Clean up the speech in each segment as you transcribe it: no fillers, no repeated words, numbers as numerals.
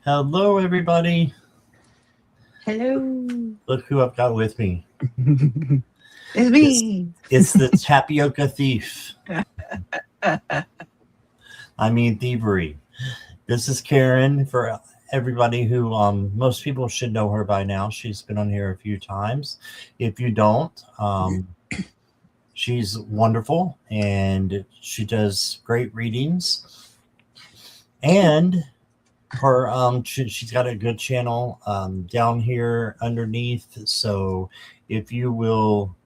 Hello, everybody. Hello. Look who I've got with me. It's It's, me. it's the tapioca thief. I mean, thievery. This is Karen. For everybody who, most people should know her by now. She's been on here a few times. If you don't, she's wonderful and she does great readings. And she's got a good channel down here underneath. So if you will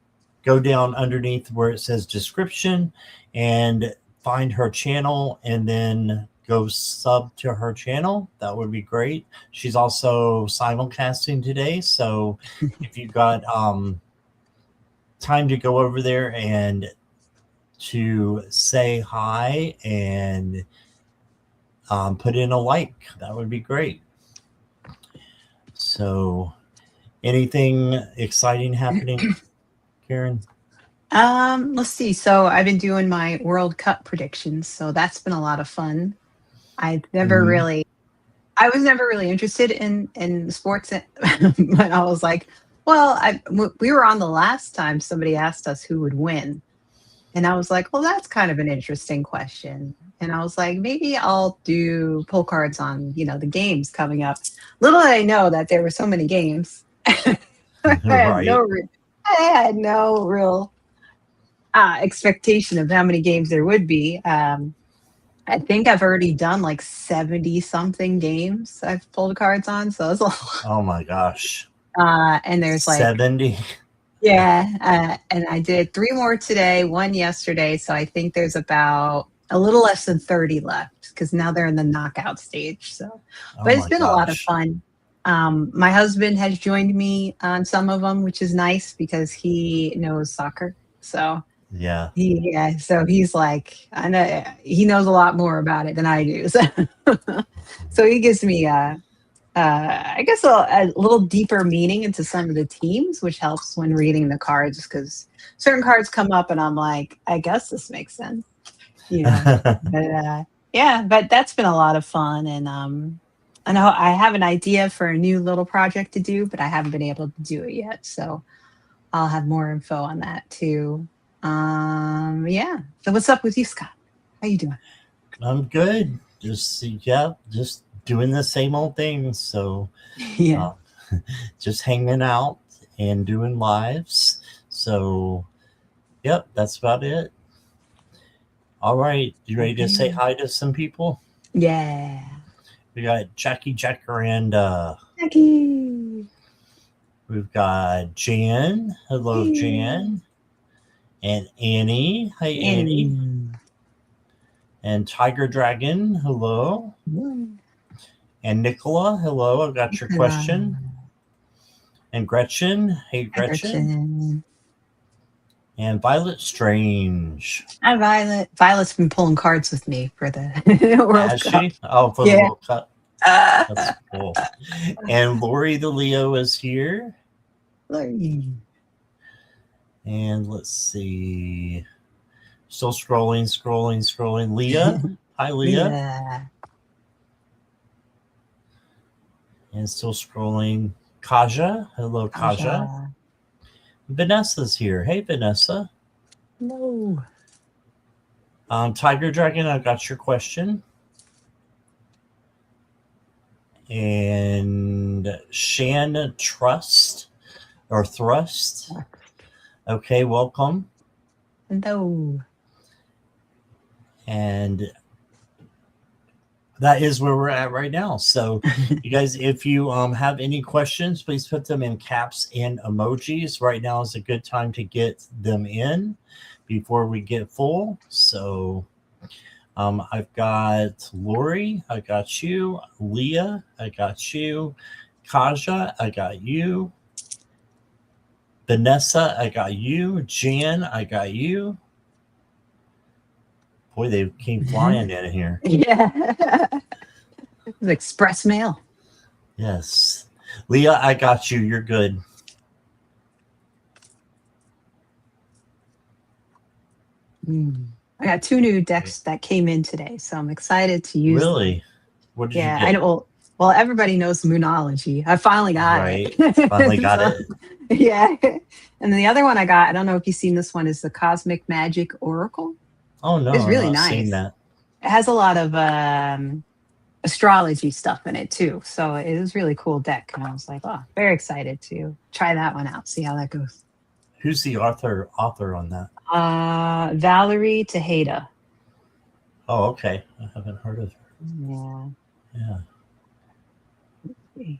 go down underneath where it says description and find her channel and then go sub to her channel, that would be great. She's also simulcasting today, so if you got time to go over there and to say hi and put in a like, that would be great. So anything exciting happening, Karen? Let's see. So I've been doing my World Cup predictions, so that's been a lot of fun. I never Mhm. really I was never really interested in sports, but I was like, well, we were on the last time somebody asked us who would win, and I was like, well, that's kind of an interesting question. And I was like, maybe I'll do pull cards on the games coming up. Little did I know that there were so many games. I had no Right. re- I had no real expectation of how many games there would be. I think I've already done like 70 something games I've pulled cards on. So it's a lot. Oh my gosh. And there's like, 70. yeah. And I did three more today, one yesterday. So I think there's about a little less than 30 left because now they're in the knockout stage. So, Oh but it's my been a lot of gosh. fun. My husband has joined me on some of them, which is nice because he knows soccer. So Yeah. so he's like, I know he knows a lot more about it than I do. So, so he gives me I guess a little deeper meaning into some of the teams, which helps when reading the cards because certain cards come up and I'm like, I guess this makes sense, you know. But yeah, but that's been a lot of fun, and I know I have an idea for a new little project to do, but I haven't been able to do it yet. So I'll have more info on that too. Yeah. So what's up with you, Scott? How you doing? I'm good. Just doing the same old things. So, Yeah. uh, just hanging out and doing lives. So, yep, that's about it. All right. You ready to say Okay. hi to some people? Yeah. We got Jackie Jacaranda. Jackie. We've got Jan. Hello, Hey. Jan. And Annie. Hi, Annie. Annie. And Tiger Dragon. Hello. Mm. And Nicola. Hello. I got your Nicola. question. And Gretchen. Hey, Hi, Gretchen. Gretchen. And Violet Strange. Hi, Violet. Violet's been pulling cards with me for the World Has Cup. she? Oh, for the Yeah. World Cup. Uh, That's cool. And Lori the Leo is here. Lori. And let's see. Still scrolling. Leah. Hi, Leah. Leah. And still scrolling. Kaja. Hello, Kaja. Aja. Vanessa's here. Hey, Vanessa. No. Tiger Dragon, I got your question. And Shan Trust or Thrust. Okay, welcome. No. And that is where we're at right now. So, you guys, if you have any questions, please put them in caps and emojis. Right now is a good time to get them in before we get full. So, I've got Lori, I got you. Leah, I got you. Kaja, I got you. Vanessa, I got you. Jan, I got you. Boy, they came flying in here. Yeah. It's express mail. Yes. Leah, I got you. You're good. Mm. I got two new decks that came in today, so I'm excited to use them. Really? What did you Yeah, I get? know. Well, Well, everybody knows Moonology. I finally got Right. it. Finally got So, it. yeah. And then the other one I got, I don't know if you've seen this one, is the Cosmic Magic Oracle. Oh no, It's I'm really not seeing nice. that. It has a lot of astrology stuff in it too. So it is really cool deck. And I was like, oh, very excited to try that one out, see how that goes. Who's the author on that? Valerie Tejeda. Oh, okay. I haven't heard of her. Yeah. Yeah. I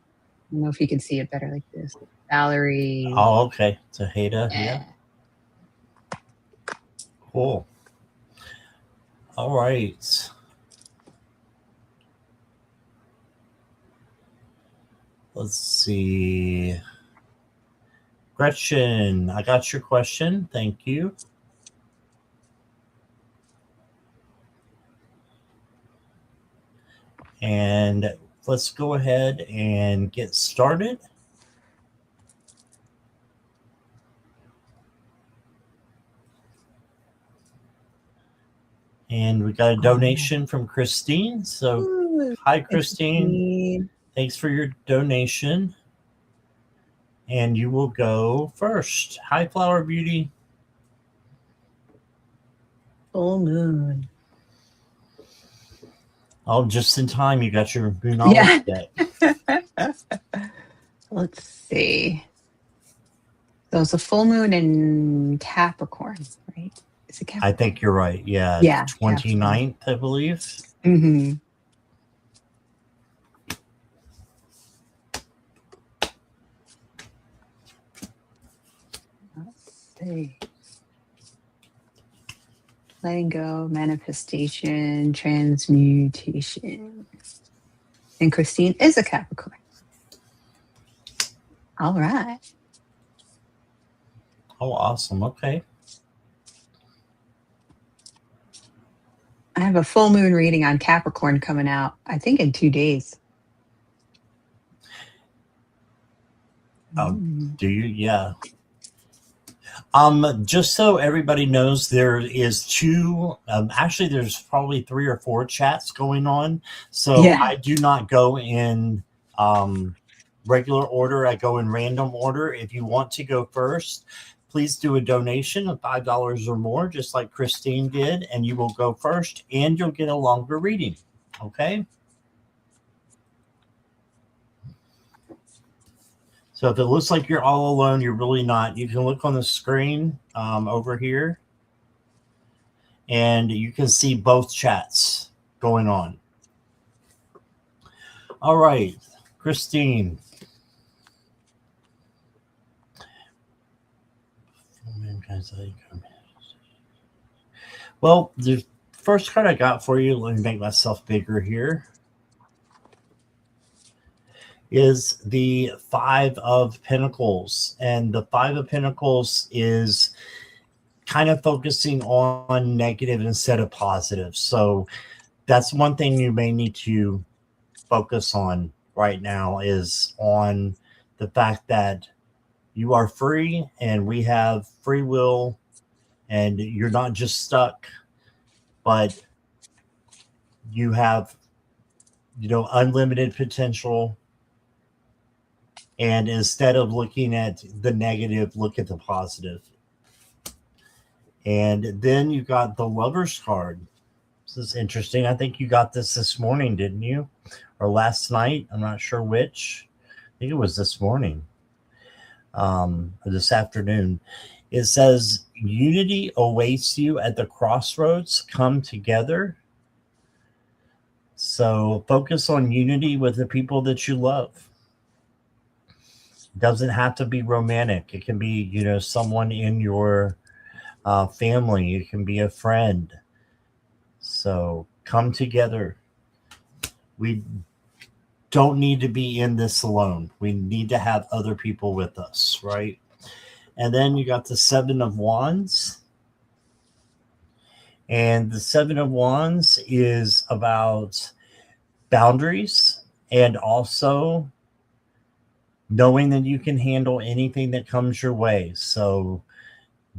don't know if you can see it better like this. Valerie. Oh, okay. Tejeda. Yeah. Yeah. Cool. All right. Let's see. Gretchen, I got your question. Thank you. And let's go ahead and get started. And we got a donation from Christine. So, Ooh, hi, thanks, Christine. Christine. Thanks for your donation. And you will go first. Hi, Flower Beauty. Full moon. Oh, just in time. You got your Yeah. deck. Let's see. So it's a full moon in Capricorn, right? Is it Capricorn? I think you're right. Yeah. Yeah. 29th, I believe. Mm-hmm. Let's see. Letting go, manifestation, transmutation. And Christine is a Capricorn. All right. Oh, awesome. Okay. I have a full moon reading on Capricorn coming out, I think in 2 days. Do you? Yeah. Just so everybody knows, there is two. Actually, there's probably 3 or 4 chats going on. So Yeah. I do not go in regular order. I go in random order. If you want to go first, please do a donation of $5 or more, just like Christine did, and you will go first, and you'll get a longer reading. Okay. So if it looks like you're all alone, you're really not. You can look on the screen over here, and you can see both chats going on. All right, Christine. Well, the first card I got for you, let me make myself bigger here, is the 5 of Pentacles. And the 5 of Pentacles is kind of focusing on negative instead of positive. So that's one thing you may need to focus on right now, is on the fact that you are free and we have free will, and you're not just stuck, but you have, unlimited potential. And instead of looking at the negative, look at the positive. And then you got the Lover's card. This is interesting. I think you got this morning, didn't you? Or last night? I'm not sure which. I think it was this morning. Or this afternoon. It says, unity awaits you at the crossroads. Come together. So focus on unity with the people that you love. It doesn't have to be romantic. It can be, someone in your family. It can be a friend. So come together. We don't need to be in this alone. We need to have other people with us, right? And then you got the 7 of Wands. And the 7 of Wands is about boundaries and also knowing that you can handle anything that comes your way. So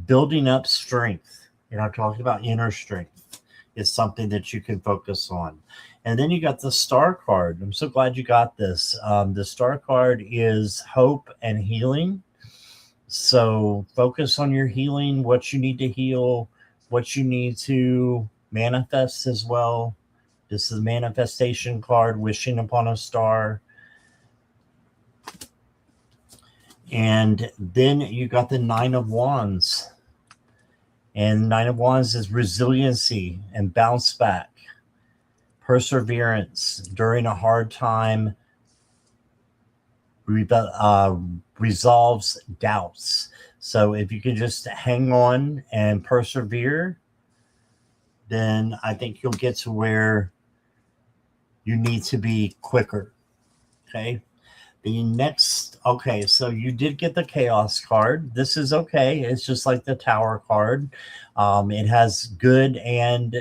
building up strength. I'm talking about inner strength. is something that you can focus on. And then you got the star card. I'm so glad you got this. The star card is hope and healing. So focus on your healing, what you need to heal, what you need to manifest as well. This is a manifestation card, wishing upon a star. And then you got the Nine of Wands. And Nine of Wands is resiliency and bounce back, perseverance during a hard time, resolves doubts. So if you can just hang on and persevere, then I think you'll get to where you need to be quicker. Okay. The next, okay, so you did get the chaos card. This is okay. It's just like the tower card. It has good and,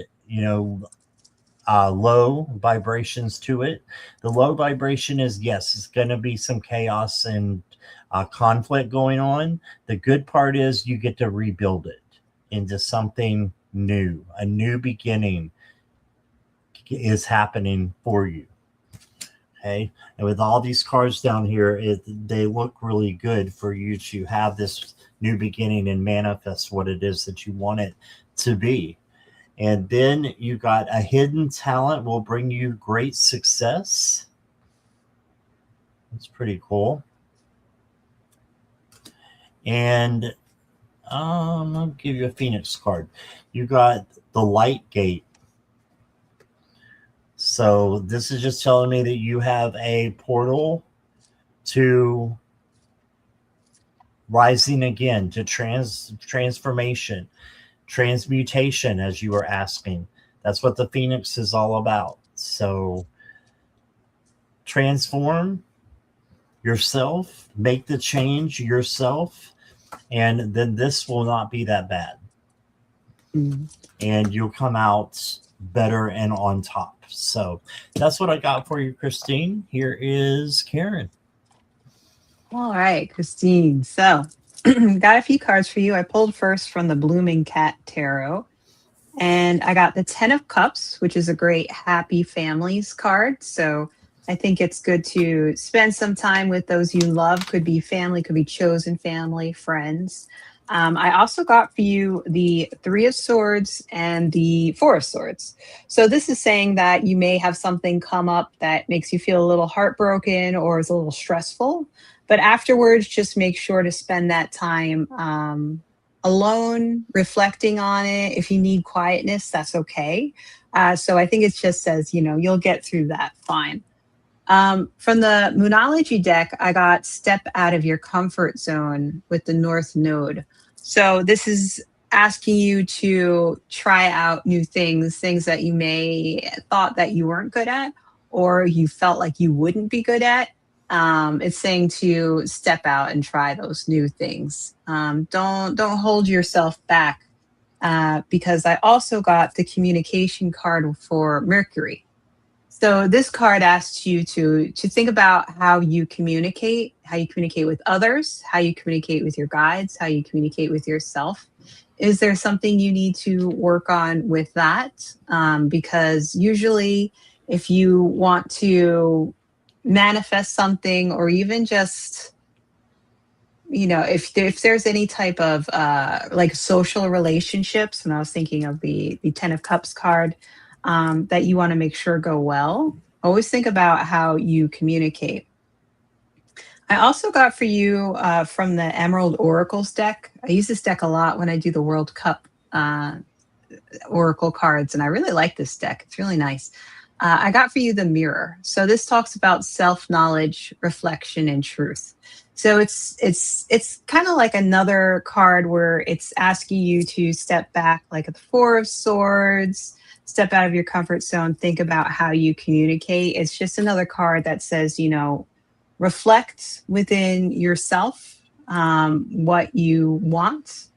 low vibrations to it. The low vibration is, yes, it's going to be some chaos and conflict going on. The good part is you get to rebuild it into something new. A new beginning is happening for you. Okay. And with all these cards down here, they look really good for you to have this new beginning and manifest what it is that you want it to be. And then you got a hidden talent will bring you great success. That's pretty cool. And I'll give you a Phoenix card. You got the light gate. So this is just telling me that you have a portal to rising again, to transformation, transmutation, as you were asking. That's what the Phoenix is all about. So transform yourself, make the change yourself, and then this will not be that bad. And you'll come out better and on top. So that's what I got for you, Christine. Here is Karen. All right, Christine. So got a few cards for you. I pulled first from the Blooming Cat Tarot. And I got the 10 of Cups, which is a great happy families card. So I think it's good to spend some time with those you love. Could be family, could be chosen family, friends. I also got for you the 3 of Swords and the 4 of Swords. So this is saying that you may have something come up that makes you feel a little heartbroken or is a little stressful. But afterwards, just make sure to spend that time alone, reflecting on it. If you need quietness, that's okay. So I think it just says, you'll get through that fine. From the Moonology deck, I got Step Out of Your Comfort Zone with the North Node. So this is asking you to try out new things that you may thought that you weren't good at or you felt like you wouldn't be good at. It's saying to step out and try those new things. Don't hold yourself back because I also got the communication card for Mercury. So this card asks you to think about how you communicate with others, how you communicate with your guides, how you communicate with yourself. Is there something you need to work on with that? Because usually if you want to manifest something or even just, if there's any type of like social relationships, and I was thinking of the 10 of Cups card, that you want to make sure go well, always think about how you communicate. I also got for you from the Emerald Oracles deck. I use this deck a lot when I do the World Cup Oracle cards, and I really like this deck. It's really nice. I got for you the Mirror. So this talks about self-knowledge, reflection, and truth. So it's kind of like another card where it's asking you to step back, like at the 4 of Swords, step out of your comfort zone, think about how you communicate. It's just another card that says, reflect within yourself, what you want,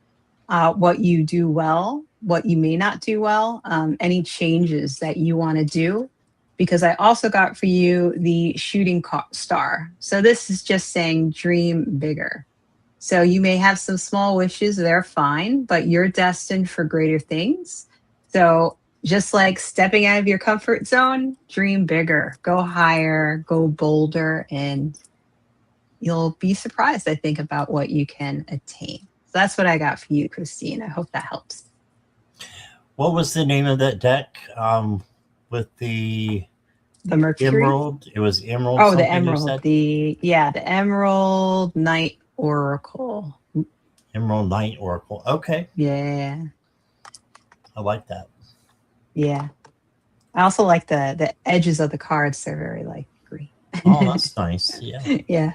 what you do well, what you may not do well, any changes that you want to do. Because I also got for you the Shooting Star. So this is just saying dream bigger. So you may have some small wishes, they're fine, but you're destined for greater things. So just like stepping out of your comfort zone, dream bigger, go higher, go bolder, and you'll be surprised, I think, about what you can attain. So that's what I got for you, Christine. I hope that helps. What was the name of that deck with the The Mercury. emerald? It was emerald Oh, the something you Emerald. said? The Emerald Knight Oracle. Emerald Knight Oracle. Okay. Yeah. I like that. Yeah. I also like the edges of the cards. They're very like green. Oh, that's nice. Yeah. Yeah.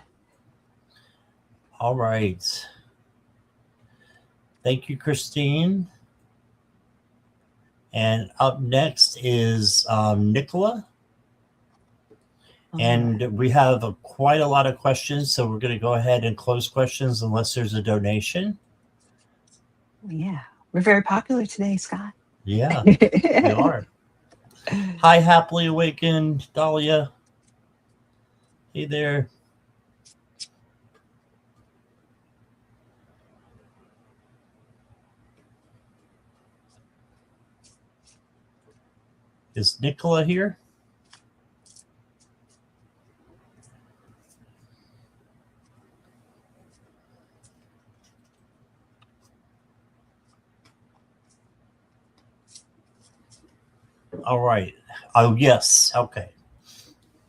All right. Thank you, Christine. And up next is Nicola. And we have quite a lot of questions, so we're going to go ahead and close questions unless there's a donation. Yeah. We're very popular today, Scott. Yeah, we are. Hi, Happily Awakened, Dahlia. Hey there. Is Nicola here? All right. Oh, yes. Okay.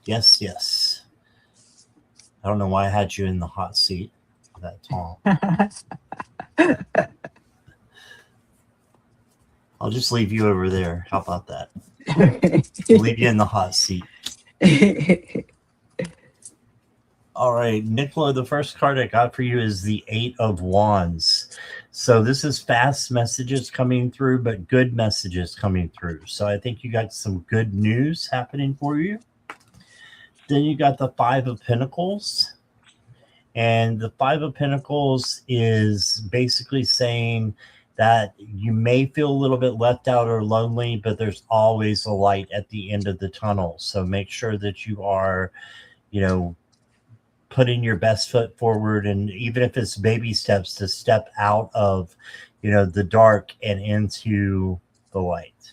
Yes, yes. I don't know why I had you in the hot seat that tall. I'll just leave you over there. How about that? Leave you in the hot seat. All right, Nicola, the first card I got for you is the Eight of Wands. So this is fast messages coming through, but good messages coming through. So I think you got some good news happening for you. Then you got the Five of Pentacles. And the Five of Pentacles is basically saying that you may feel a little bit left out or lonely, but there's always a light at the end of the tunnel. So make sure that you are, putting your best foot forward, and even if it's baby steps to step out of the dark and into the light.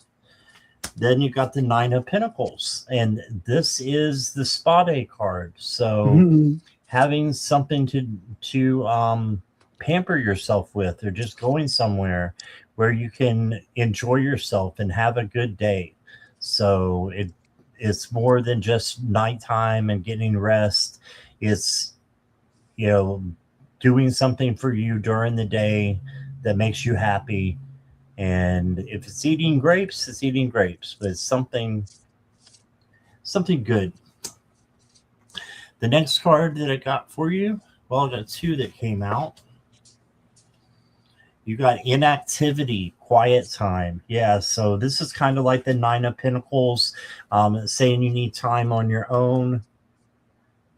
Then you got the Nine of Pentacles, and this is the spa day card. So having something to pamper yourself with, or just going somewhere where you can enjoy yourself and have a good day. So it's more than just nighttime and getting rest. It's, doing something for you during the day that makes you happy. And if it's eating grapes, it's eating grapes, but it's something good. The next card that I got for you, well, I got two that came out. You got inactivity, quiet time. Yeah, so this is kind of like the Nine of Pentacles, saying you need time on your own.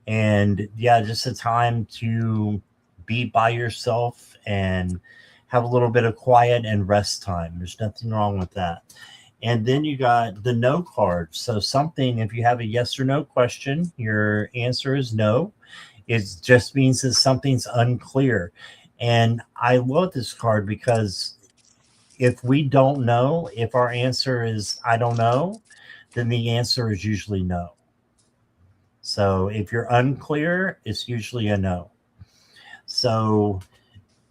And yeah, just a time to be by yourself and have a little bit of quiet and rest time. There's nothing wrong with that. And then you got the no card. So something, if you have a yes or no question, your answer is no. It just means that something's unclear. And I love this card because if we don't know, if our answer is I don't know, then the answer is usually no. So if you're unclear, it's usually a no. So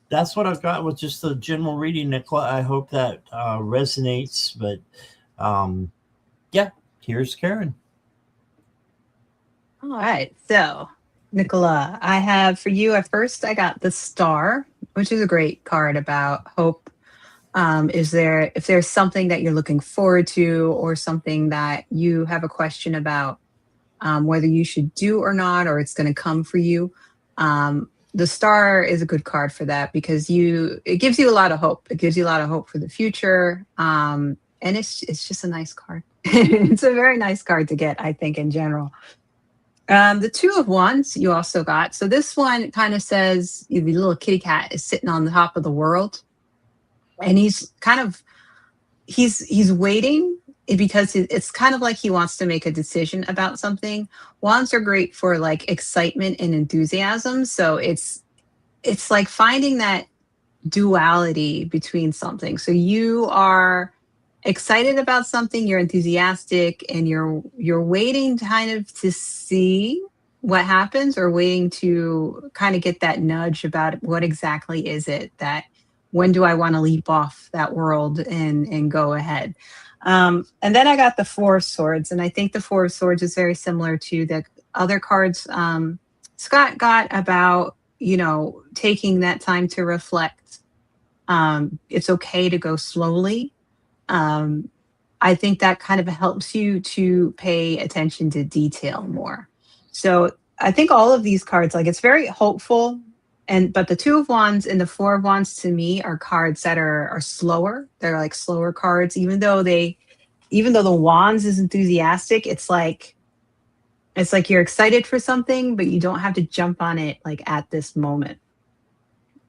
that's what I've got with just the general reading, Nicola. I hope that resonates. But yeah, here's Karen. All right. So, Nicola, I have for you at first, I got the Star, which is a great card about hope. If there's something that you're looking forward to, or something that you have a question about, whether you should do or not, or it's going to come for you. The Star is a good card for that because it gives you a lot of hope. It gives you a lot of hope for the future. And it's just a nice card. It's a very nice card to get, I think, in general. The Two of Wands you also got. So this one kind of says the little kitty cat is sitting on the top of the world. And he's waiting because it's kind of like he wants to make a decision about something. Wands are great for like excitement and enthusiasm. So it's like finding that duality between something. So you are excited about something, you're enthusiastic, and you're waiting kind of to see what happens, or waiting to kind of get that nudge about what exactly is it that, when do I want to leap off that world and go ahead. And then I got the Four of Swords, and I think the Four of Swords is very similar to the other cards Scott got about, taking that time to reflect. It's okay to go slowly. um, I think that kind of helps you to pay attention to detail more. So I think all of these cards, like, it's very hopeful. But the Two of Wands and the Four of Wands to me are cards that are slower. They're like slower cards, even though the Wands is enthusiastic, it's like you're excited for something, but you don't have to jump on it like at this moment.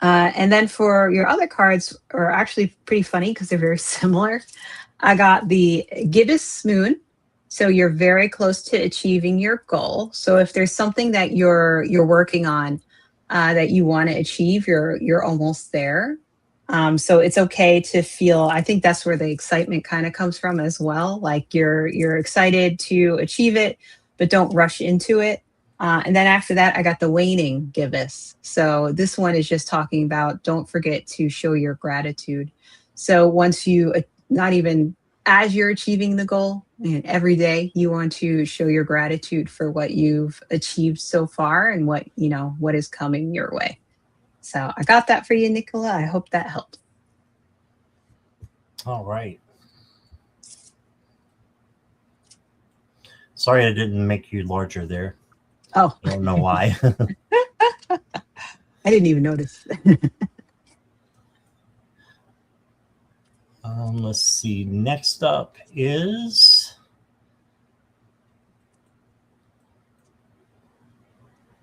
And then for your other cards are actually pretty funny because they're very similar. I got the Gibbous Moon. So you're very close to achieving your goal. So if there's something that you're working on that you want to achieve, you're almost there. So it's okay to feel. I think that's where the excitement kind of comes from as well. Like you're excited to achieve it, but don't rush into it. And then after that, I got the Waning Gibbous. So this one is just talking about, don't forget to show your gratitude. So once you, not even as you're achieving the goal, and every day you want to show your gratitude for what you've achieved so far and what is coming your way. So I got that for you, Nicola. I hope that helped. All right. Sorry I didn't make you larger there. Oh, I don't know why. I didn't even notice. Let's see. Next up is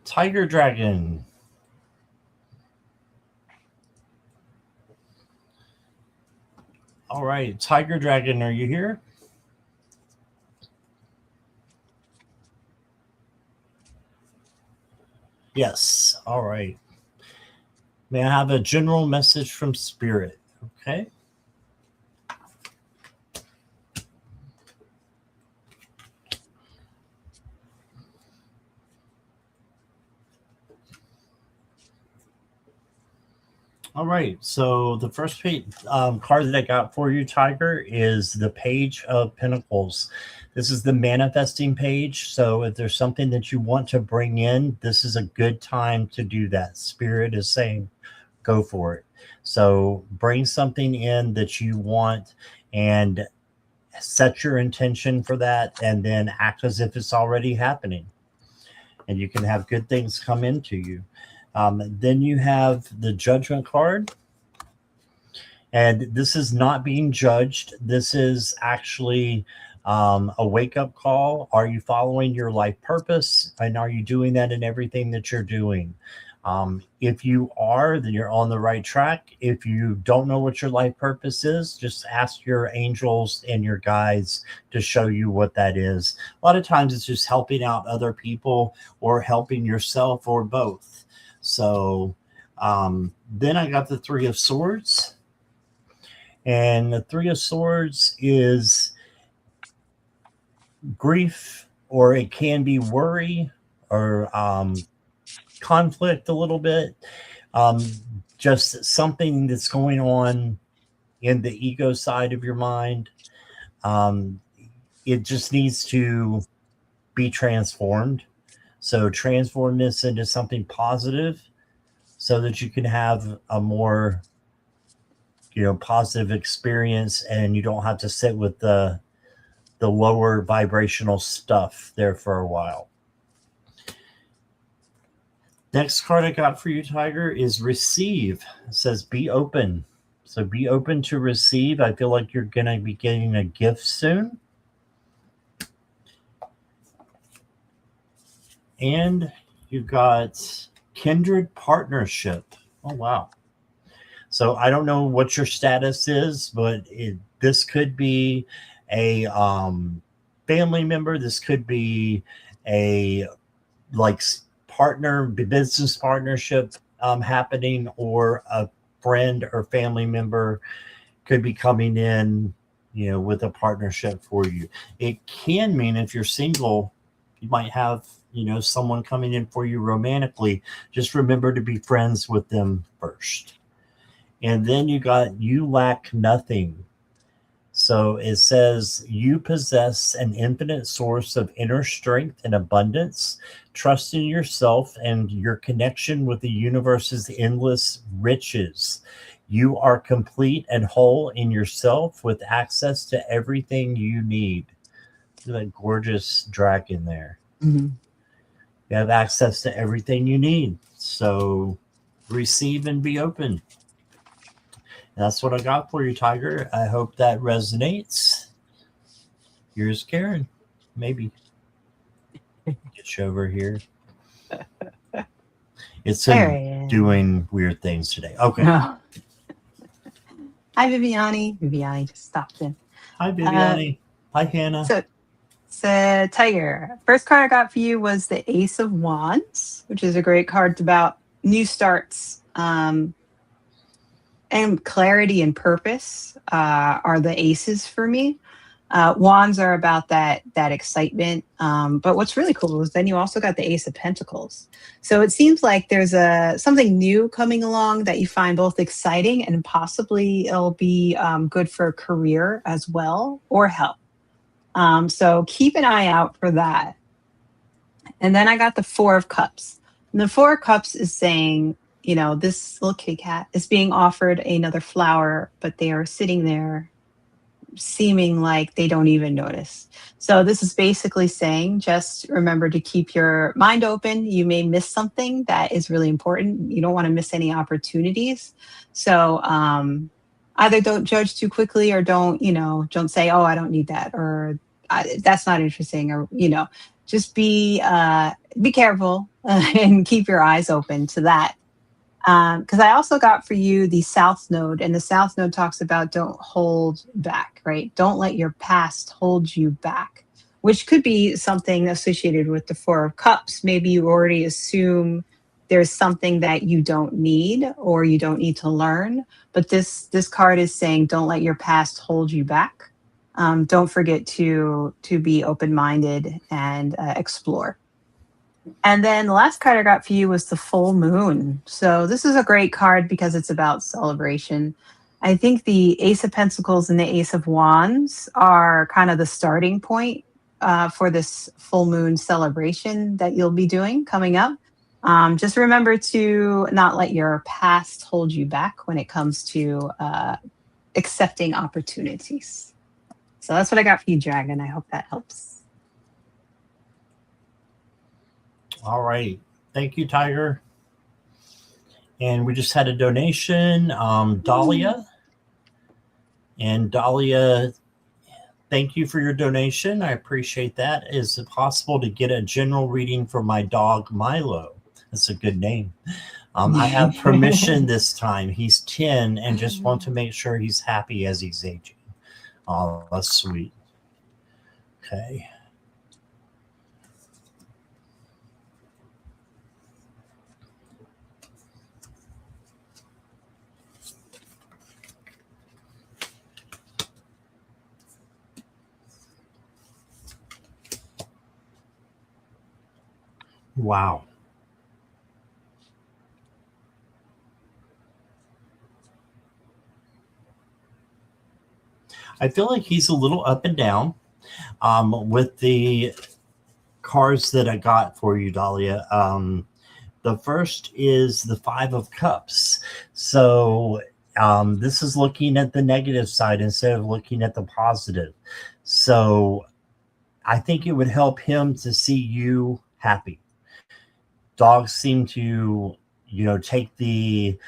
Tiger Dragon. All right, Tiger Dragon, are you here? Yes. All right. May I have a general message from Spirit? Okay. All right. So the first card that I got for you, Tiger, is the Page of Pentacles. This is the manifesting page. So if there's something that you want to bring in, this is a good time to do that. Spirit is saying, go for it. So bring something in that you want and set your intention for that, and then act as if it's already happening. And you can have good things come into you. Then you have the Judgment card. And this is not being judged. This is actually a wake-up call. Are you following your life purpose? And are you doing that in everything that you're doing? If you are, then you're on the right track. If you don't know what your life purpose is, just ask your angels and your guides to show you what that is. A lot of times it's just helping out other people or helping yourself, or both. So then I got the Three of Swords. And the Three of Swords is grief, or it can be worry, or conflict a little bit. Just something that's going on in the ego side of your mind. It just needs to be transformed. So transform this into something positive so that you can have a more positive experience, and you don't have to sit with the lower vibrational stuff there for a while. Next card I got for you, Tiger, is Receive. It says be open. So be open to receive. I feel like you're going to be getting a gift soon. And you got Kindred Partnership. Oh, wow. So I don't know what your status is, but this could be a family member. This could be a business partnership happening, or a friend or family member could be coming in with a partnership for you. It can mean if you're single, you might have, someone coming in for you romantically. Just remember to be friends with them first. And then you lack nothing. So it says, you possess an infinite source of inner strength and abundance. Trust in yourself and your connection with the universe's endless riches. You are complete and whole in yourself with access to everything you need. Look at that gorgeous dragon there. Mhm. You have access to everything you need. So receive and be open. That's what I got for you, Tiger. I hope that resonates. Here's Karen. Maybe get you over here. It's There in he is. doing weird things today. Okay. Oh. Hi, Viviani. Viviani just stopped in. Hi, Viviani. Hi, Hannah. So, Tiger, first card I got for you was the Ace of Wands, which is a great card about new starts. And clarity and purpose are the aces for me. Wands are about that excitement. But what's really cool is then you also got the Ace of Pentacles. So it seems like there's something new coming along that you find both exciting and possibly it'll be good for career as well or health. So keep an eye out for that. And then I got the Four of Cups. And the Four of Cups is saying, this little kitty cat is being offered another flower, but they are sitting there seeming like they don't even notice. So this is basically saying, just remember to keep your mind open. You may miss something that is really important. You don't want to miss any opportunities. So either don't judge too quickly or don't say, oh, I don't need that, or that's not interesting, or, just be careful and keep your eyes open to that. Because I also got for you the South Node, and the South Node talks about don't hold back, right? Don't let your past hold you back, which could be something associated with the Four of Cups. Maybe you already assume there's something that you don't need or you don't need to learn, but this card is saying don't let your past hold you back. Don't forget to be open-minded and explore. And then the last card I got for you was the full moon. So this is a great card because it's about celebration. I think the Ace of Pentacles and the Ace of Wands are kind of the starting point for this full moon celebration that you'll be doing coming up. Just remember to not let your past hold you back when it comes to accepting opportunities. So that's what I got for you, Dragon. I hope that helps. All right. Thank you, Tiger. And we just had a donation, Dahlia. And Dahlia, thank you for your donation. I appreciate that. Is it possible to get a general reading for my dog, Milo? That's a good name. I have permission this time. He's 10 and just want to make sure he's happy as he's aging. Oh, that's sweet. Okay. Wow. I feel like he's a little up and down with the cards that I got for you, Dahlia. The first is the Five of Cups. So this is looking at the negative side instead of looking at the positive. So I think it would help him to see you happy. Dogs seem to, take the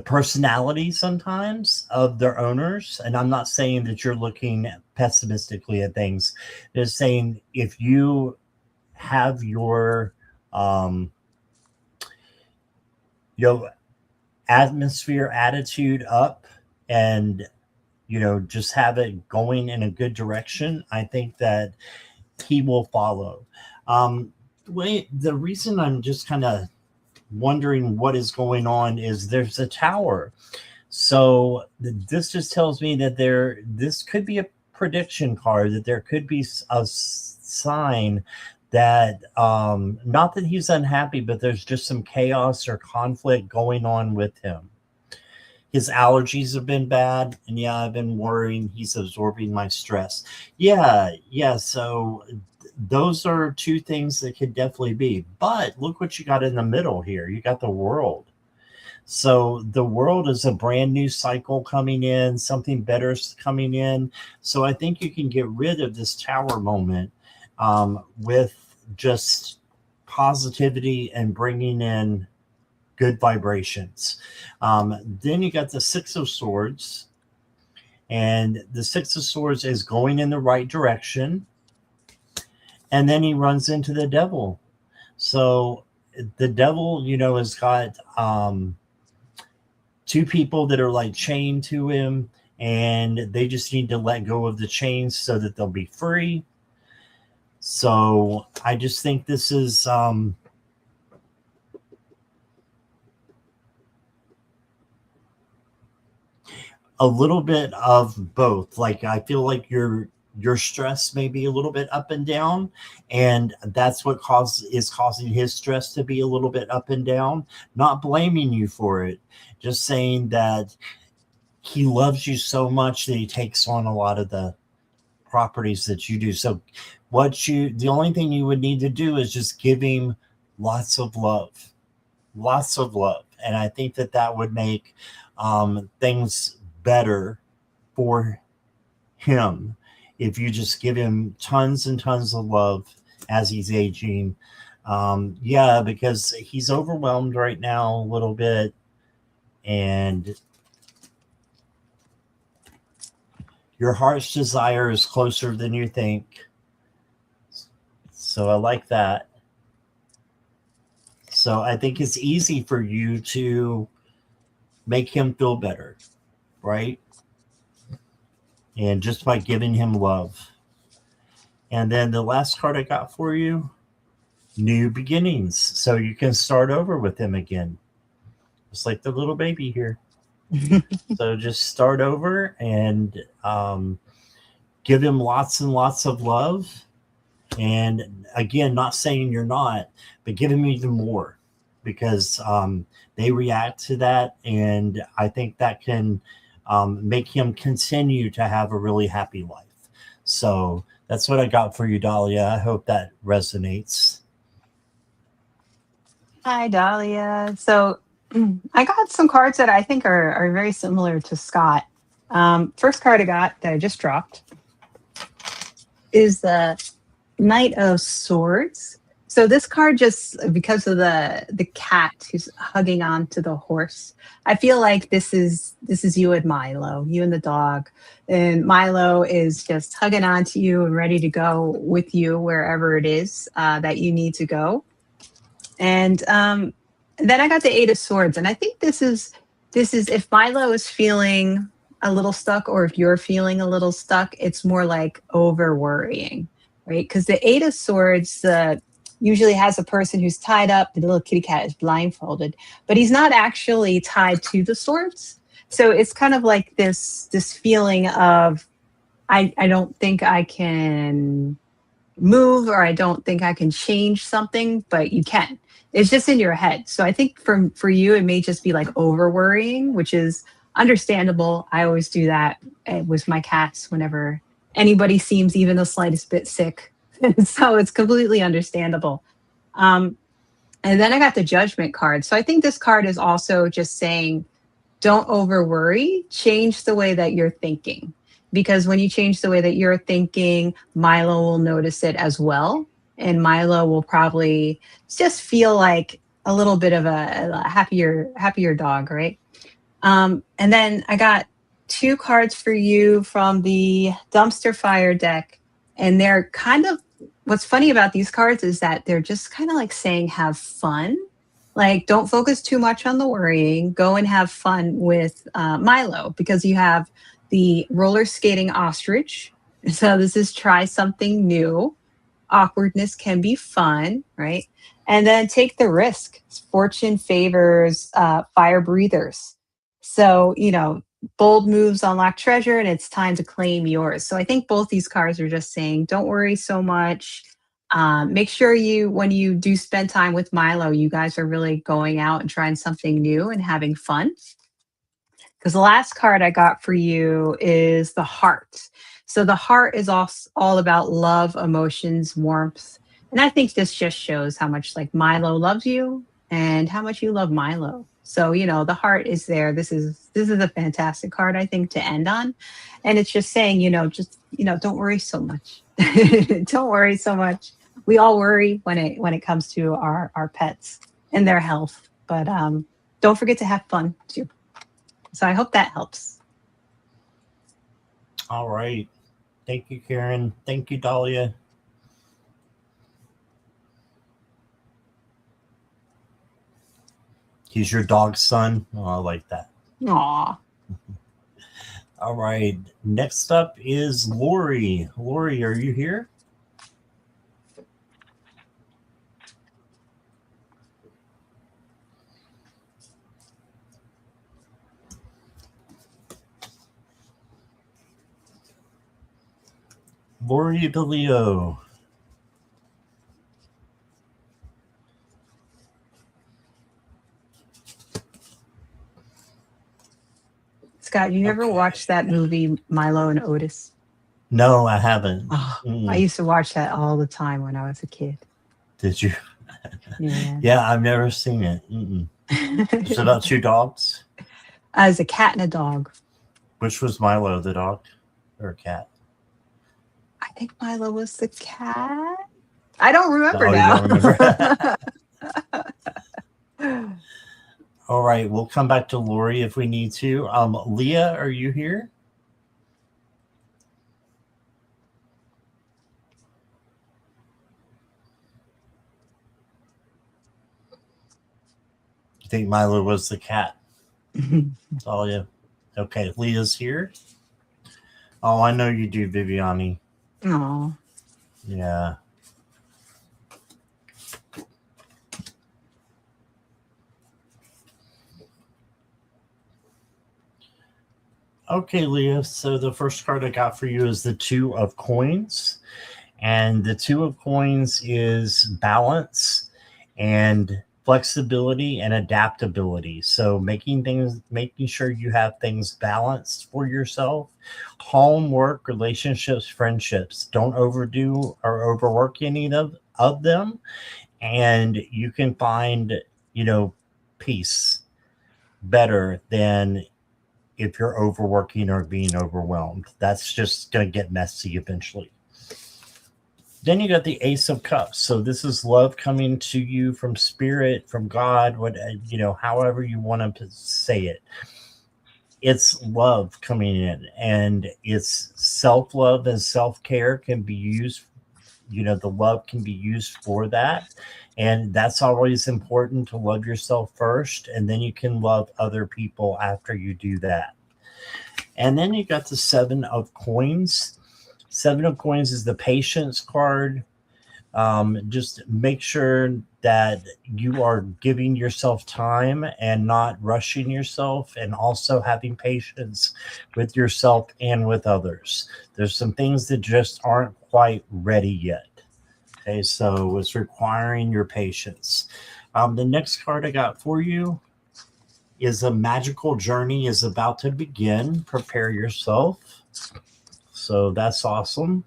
personality sometimes of their owners. And I'm not saying that you're looking pessimistically at things. Just saying if you have your atmosphere, attitude up, and just have it going in a good direction, I think that he will follow. The reason I'm just kind of wondering what is going on is there's a tower. So this just tells me that this could be a prediction card, that there could be a sign that not that he's unhappy, but there's just some chaos or conflict going on with him. His allergies have been bad, and yeah, I've been worrying he's absorbing my stress. Yeah. So those are two things that could definitely be. But look what you got in the middle here. You got the world. So the world is a brand new cycle coming in, something better is coming in. So I think you can get rid of this tower moment with just positivity and bringing in good vibrations. Then you got the Six of Swords, and the Six of Swords is going in the right direction. And then he runs into the devil. So the devil, has got two people that are like chained to him, and they just need to let go of the chains so that they'll be free. So I just think this is a little bit of both. Like, I feel like your stress may be a little bit up and down, and that's what is causing his stress to be a little bit up and down. Not blaming you for it, just saying that he loves you so much that he takes on a lot of the properties that you do. So the only thing you would need to do is just give him lots of love. And I think that would make things better for him if you just give him tons and tons of love as he's aging. Because he's overwhelmed right now a little bit, and your heart's desire is closer than you think. So I like that. So I think it's easy for you to make him feel better, right? And just by giving him love. And then the last card I got for you, new beginnings. So you can start over with him again. Just like the little baby here. So just start over and give him lots and lots of love. And again, not saying you're not, but give him even more, because they react to that. And I think that can make him continue to have a really happy life. So that's what I got for you, Dahlia. I hope that resonates. Hi, Dahlia. So I got some cards that I think are very similar to Scott. First card I got that I just dropped is the Knight of Swords. So this card, just because of the cat who's hugging on to the horse, I feel like this is you and Milo, you and the dog. And Milo is just hugging on to you and ready to go with you wherever it is that you need to go. And then I got the Eight of Swords. And I think this is if Milo is feeling a little stuck, or if you're feeling a little stuck, it's more like over worrying, right? Because the Eight of Swords usually has a person who's tied up. The little kitty cat is blindfolded, but he's not actually tied to the swords. So it's kind of like this feeling of, I don't think I can move, or I don't think I can change something, but you can. It's just in your head. So I think for you, it may just be like over worrying, which is understandable. I always do that with my cats whenever anybody seems even the slightest bit sick. So it's completely understandable. And then I got the Judgment card. So I think this card is also just saying, don't over worry, change the way that you're thinking. Because when you change the way that you're thinking, Milo will notice it as well. And Milo will probably just feel like a little bit of a happier dog, right? And then I got two cards for you from the Dumpster Fire deck. And they're kind of, what's funny about these cards is that they're just kind of like saying, have fun. Like, don't focus too much on the worrying. Go and have fun with Milo, because you have the roller skating ostrich. So this is try something new. Awkwardness can be fun, right? And then take the risk. Fortune favors fire breathers. So, bold moves unlock treasure and it's time to claim yours. So I think both these cards are just saying, don't worry so much. Make sure when you do spend time with Milo, you guys are really going out and trying something new and having fun. Because the last card I got for you is the heart. So the heart is all about love, emotions, warmth. And I think this just shows how much like Milo loves you and how much you love Milo. So, the heart is there. This is a fantastic card, I think, to end on. And it's just saying, don't worry so much. Don't worry so much. We all worry when it comes to our pets and their health. But don't forget to have fun too. So I hope that helps. All right. Thank you, Karen. Thank you, Dahlia. He's your dog's son. Oh, I like that. Aw. All right. Next up is Lori. Lori, are you here? Lori DeLeo. Scott, you ever watched that movie Milo and Otis? No, I haven't. Oh, I used to watch that all the time when I was a kid. Did you? Yeah. Yeah, I've never seen it. Is it about two dogs? As a cat and a dog. Which was Milo, the dog or a cat? I think Milo was the cat. I don't remember Oh, now. you don't remember? All right, we'll come back to Lori if we need to. Leah, are you here? You think Milo was the cat? Oh, yeah. Okay, Leah's here. Oh, I know you do, Viviani. Oh. Yeah. Okay, Leah. So the first card I got for you is the Two of Coins. And the Two of Coins is balance and flexibility and adaptability. So making sure you have things balanced for yourself. Home, work, relationships, friendships. Don't overdo or overwork any of them. And you can find, peace better than if you're overworking or being overwhelmed. That's just going to get messy eventually. Then you got the Ace of Cups. So this is love coming to you from spirit, from God, however you want to say it. It's love coming in, and it's self-love and self-care can be used. The love can be used for that. And that's always important, to love yourself first, and then you can love other people after you do that. And then you got the Seven of Coins. Seven of Coins is the patience card. Just make sure that you are giving yourself time and not rushing yourself, and also having patience with yourself and with others. There's some things that just aren't quite ready yet. Okay, so it's requiring your patience. The next card I got for you is a magical journey is about to begin. Prepare yourself. So that's awesome.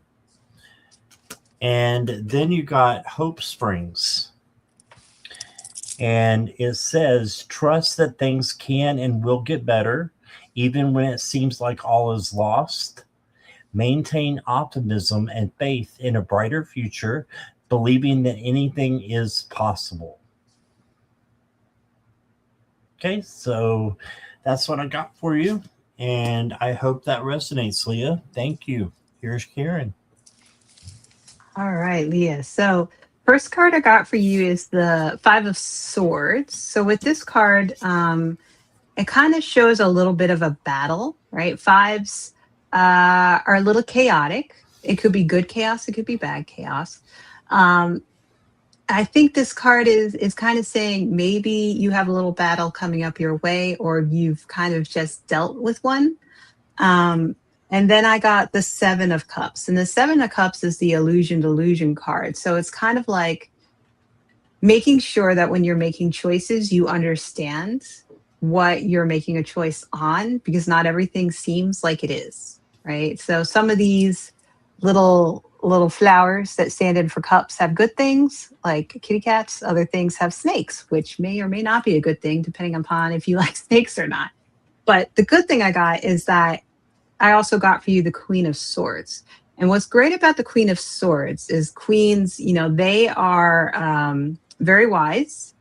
And then you got Hope Springs. And it says, trust that things can and will get better, even when it seems like all is lost. Maintain optimism and faith in a brighter future, believing that anything is possible. Okay, so that's what I got for you. And I hope that resonates, Leah. Thank you. Here's Karen. All right, Leah. So first card I got for you is the Five of Swords. So with this card, it kind of shows a little bit of a battle, right? Fives are a little chaotic. It could be good chaos. It could be bad chaos. I think this card is kind of saying maybe you have a little battle coming up your way, or you've kind of just dealt with one. Um, and then I got the Seven of Cups, and the Seven of Cups is the illusion delusion card. So it's kind of like making sure that when you're making choices, you understand what you're making a choice on, because not everything seems like it is, right? So some of these little flowers that stand in for cups have good things like kitty cats. Other things have snakes, which may or may not be a good thing depending upon if you like snakes or not. But the good thing I got is that I also got for you the Queen of Swords. And what's great about the Queen of Swords is queens, they are very wise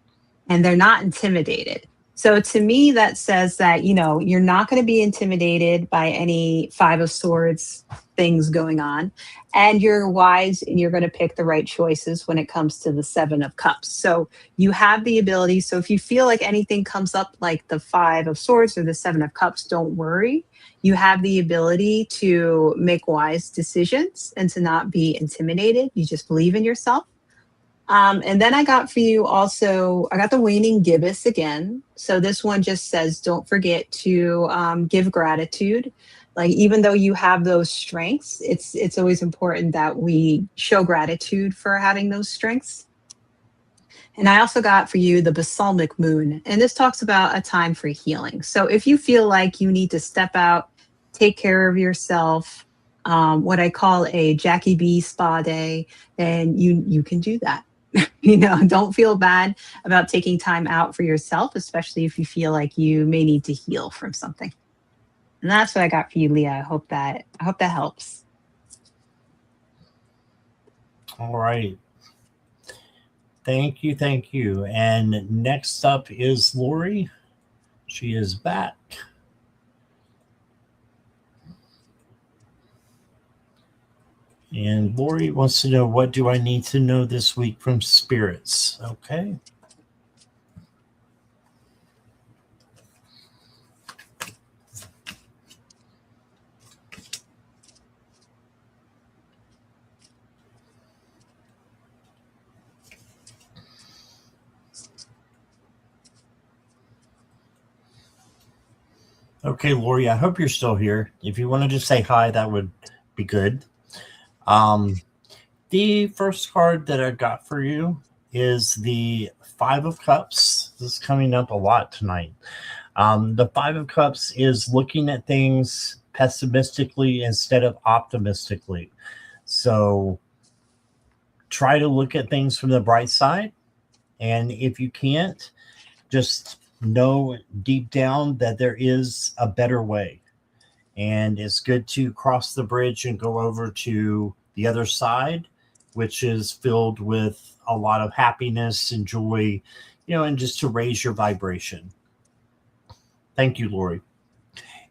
and they're not intimidated. So to me, that says that, you're not going to be intimidated by any Five of Swords things going on. And you're wise and you're going to pick the right choices when it comes to the Seven of Cups. So you have the ability. So if you feel like anything comes up like the Five of Swords or the Seven of Cups, don't worry. You have the ability to make wise decisions and to not be intimidated. You just believe in yourself. And then I got for you also, I got the waning gibbous again. So this one just says, don't forget to give gratitude. Like, even though you have those strengths, it's always important that we show gratitude for having those strengths. And I also got for you the balsamic moon. And this talks about a time for healing. So if you feel like you need to step out, take care of yourself, what I call a Jackie B spa day, then you can do that. Don't feel bad about taking time out for yourself, especially if you feel like you may need to heal from something. And that's what I got for you, Leah. I hope that helps. All right. Thank you. Thank you. And next up is Lori. She is back. And Lori wants to know, what do I need to know this week from spirits? Okay. Okay, Lori, I hope you're still here. If you want to just say hi, that would be good. The first card that I got for you is the Five of Cups. This is coming up a lot tonight. The Five of Cups is looking at things pessimistically instead of optimistically. So try to look at things from the bright side. And if you can't, just know deep down that there is a better way. And it's good to cross the bridge and go over to the other side, which is filled with a lot of happiness and joy, and just to raise your vibration. Thank you, Lori.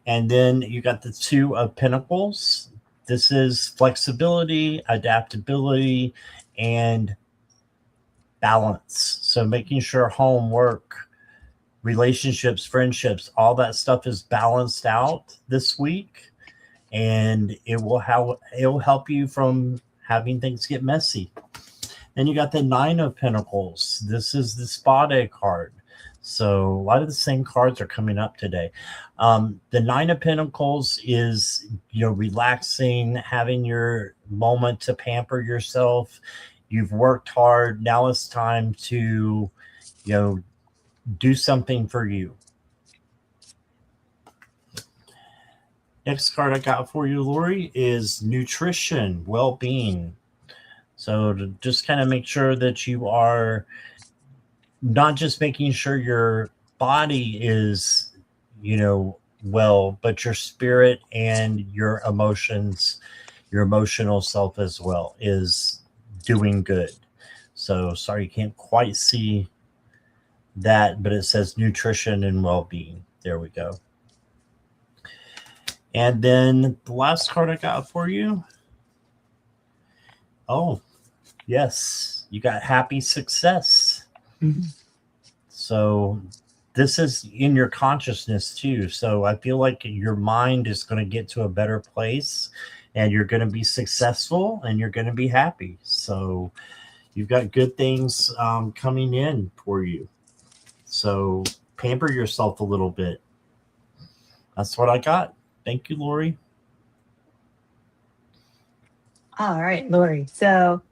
And then you got the Two of Pentacles. This is flexibility, adaptability, and balance. So making sure home, work, relationships, friendships, all that stuff is balanced out this week, and it will help you from having things get messy. Then you got the Nine of Pentacles. This is the spa day card. So a lot of the same cards are coming up today. The Nine of Pentacles is, relaxing, having your moment to pamper yourself. You've worked hard. Now it's time to, do something for you. Next card I got for you, Lori, is nutrition, well-being. So to just kind of make sure that you are not just making sure your body is, well, but your spirit and your emotions, your emotional self as well is doing good. So sorry, you can't quite see that, but it says nutrition and well-being. There we go. And then the last card I got for you. Oh, yes, you got happy success. Mm-hmm. So this is in your consciousness too. So I feel like your mind is going to get to a better place and you're going to be successful and you're going to be happy. So, You've got good things coming in for you. So pamper yourself a little bit. That's what I got. Thank you, Lori. All right, Lori. So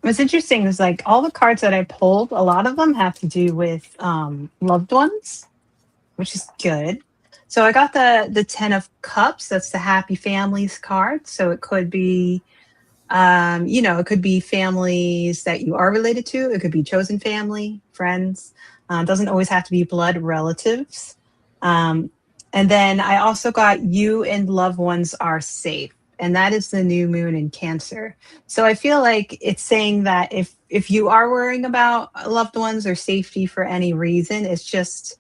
what's interesting is like all the cards that I pulled, a lot of them have to do with loved ones, which is good. So I got the 10 of cups. That's the happy families card. So it could be it could be families that you are related to. It could be chosen family, friends. It doesn't always have to be blood relatives. Um, and then I also got you and loved ones are safe. And that is the new moon in Cancer. So I feel like it's saying that if you are worrying about loved ones or safety for any reason, it's just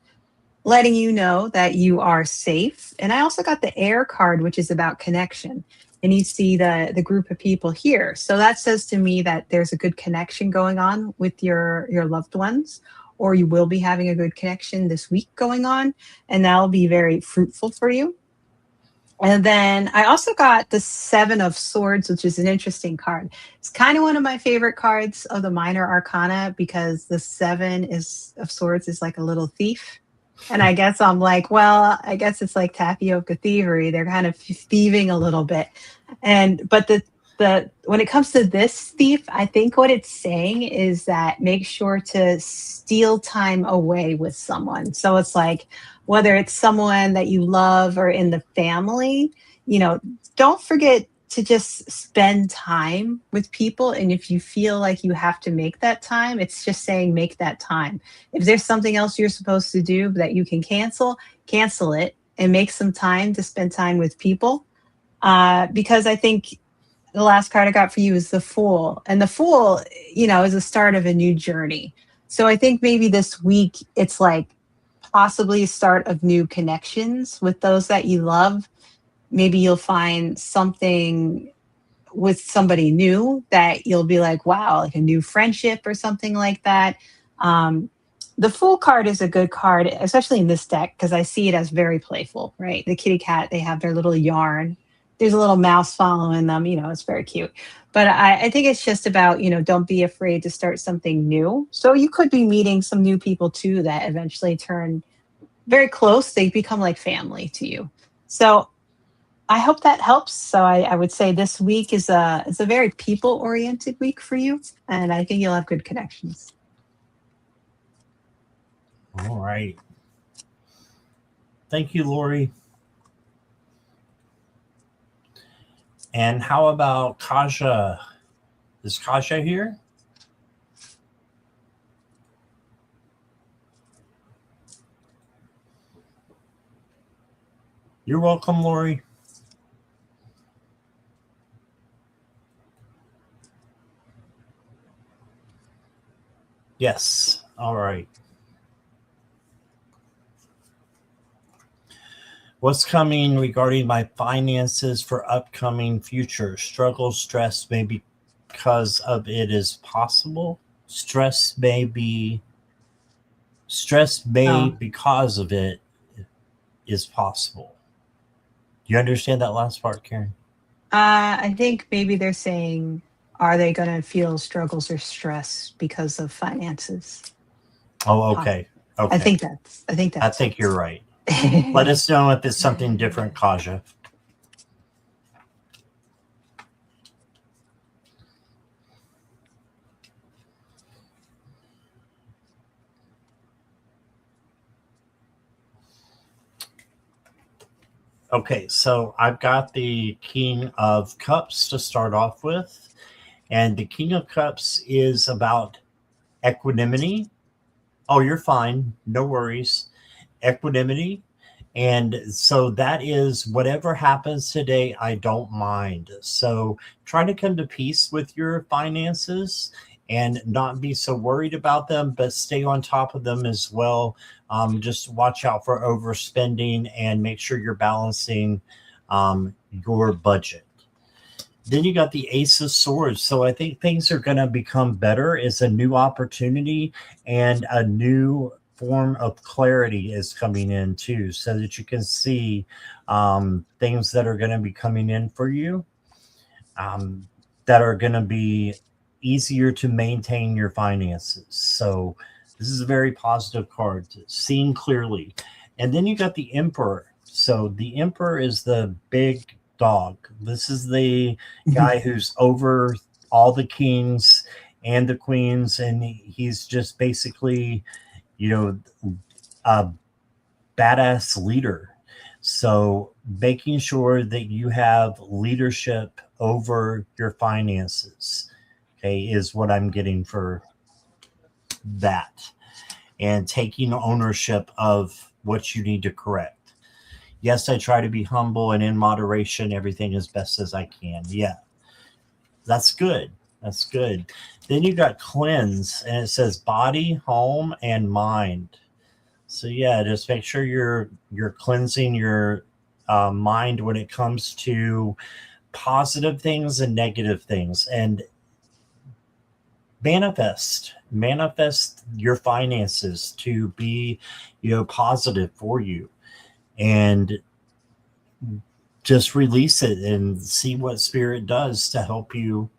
letting you know that you are safe. And I also got the air card, which is about connection. And you see the group of people here. So that says to me that there's a good connection going on with your loved ones, or you will be having a good connection this week going on, and that'll be very fruitful for you. And then I also got the Seven of Swords, which is an interesting card. It's kind of one of my favorite cards of the minor arcana because the Seven is of Swords is like a little thief. And I guess I'm like, well, I guess it's like tapioca thievery. They're kind of thieving a little bit. But the when it comes to this thief, I think what it's saying is that make sure to steal time away with someone. So it's like whether it's someone that you love or in the family, you know, don't forget to just spend time with people. And if you feel like you have to make that time, it's just saying make that time. If there's something else you're supposed to do that you can cancel it and make some time to spend time with people. Because I think the last card I got for you is the Fool. And the Fool, is the start of a new journey. So I think maybe this week it's like possibly a start of new connections with those that you love. Maybe you'll find something with somebody new that you'll be like, wow, like a new friendship or something like that. Um, the Fool card is a good card, especially in this deck, because I see it as very playful, right? The kitty cat, they have their little yarn. There's a little mouse following them, it's very cute. But I think it's just about, don't be afraid to start something new. So you could be meeting some new people too that eventually turn very close. They become like family to you. So I hope that helps. So I would say this week is a very people oriented week for you, and I think you'll have good connections. All right. Thank you, Lori. And how about Kaja? Is Kaja here? You're welcome, Lori. Yes. All right. What's coming regarding my finances for upcoming future? Struggle, stress, maybe because of it is possible. Stress may because of it is possible. Do you understand that last part, Karen? I think maybe they're saying, are they going to feel struggles or stress because of finances? Oh, okay. Okay. I think that's. I think you're right. Let us know if it's something different, Kaja. Okay, so I've got the King of Cups to start off with. And the King of Cups is about equanimity. Oh, you're fine. No worries. Equanimity. And so that is whatever happens today, I don't mind. So try to come to peace with your finances and not be so worried about them, but stay on top of them as well. Just watch out for overspending and make sure you're balancing your budget. Then you got the Ace of Swords. So I think things are going to become better. It's a new opportunity and a new form of clarity is coming in too, so that you can see things that are going to be coming in for you that are going to be easier to maintain your finances. So this is a very positive card, seeing clearly. And then you got the Emperor. So the Emperor is the big dog. This is the guy who's over all the kings and the queens, and he's just basically, you know, a badass leader. So making sure that you have leadership over your finances, okay, is what I'm getting for that. And taking ownership of what you need to correct. Yes, I try to be humble and in moderation, everything as best as I can. Yeah, that's good. That's good. Then you got cleanse, and it says body, home, and mind. So yeah, just make sure you're cleansing your mind when it comes to positive things and negative things, and manifest your finances to be, positive for you, and just release it and see what spirit does to help you,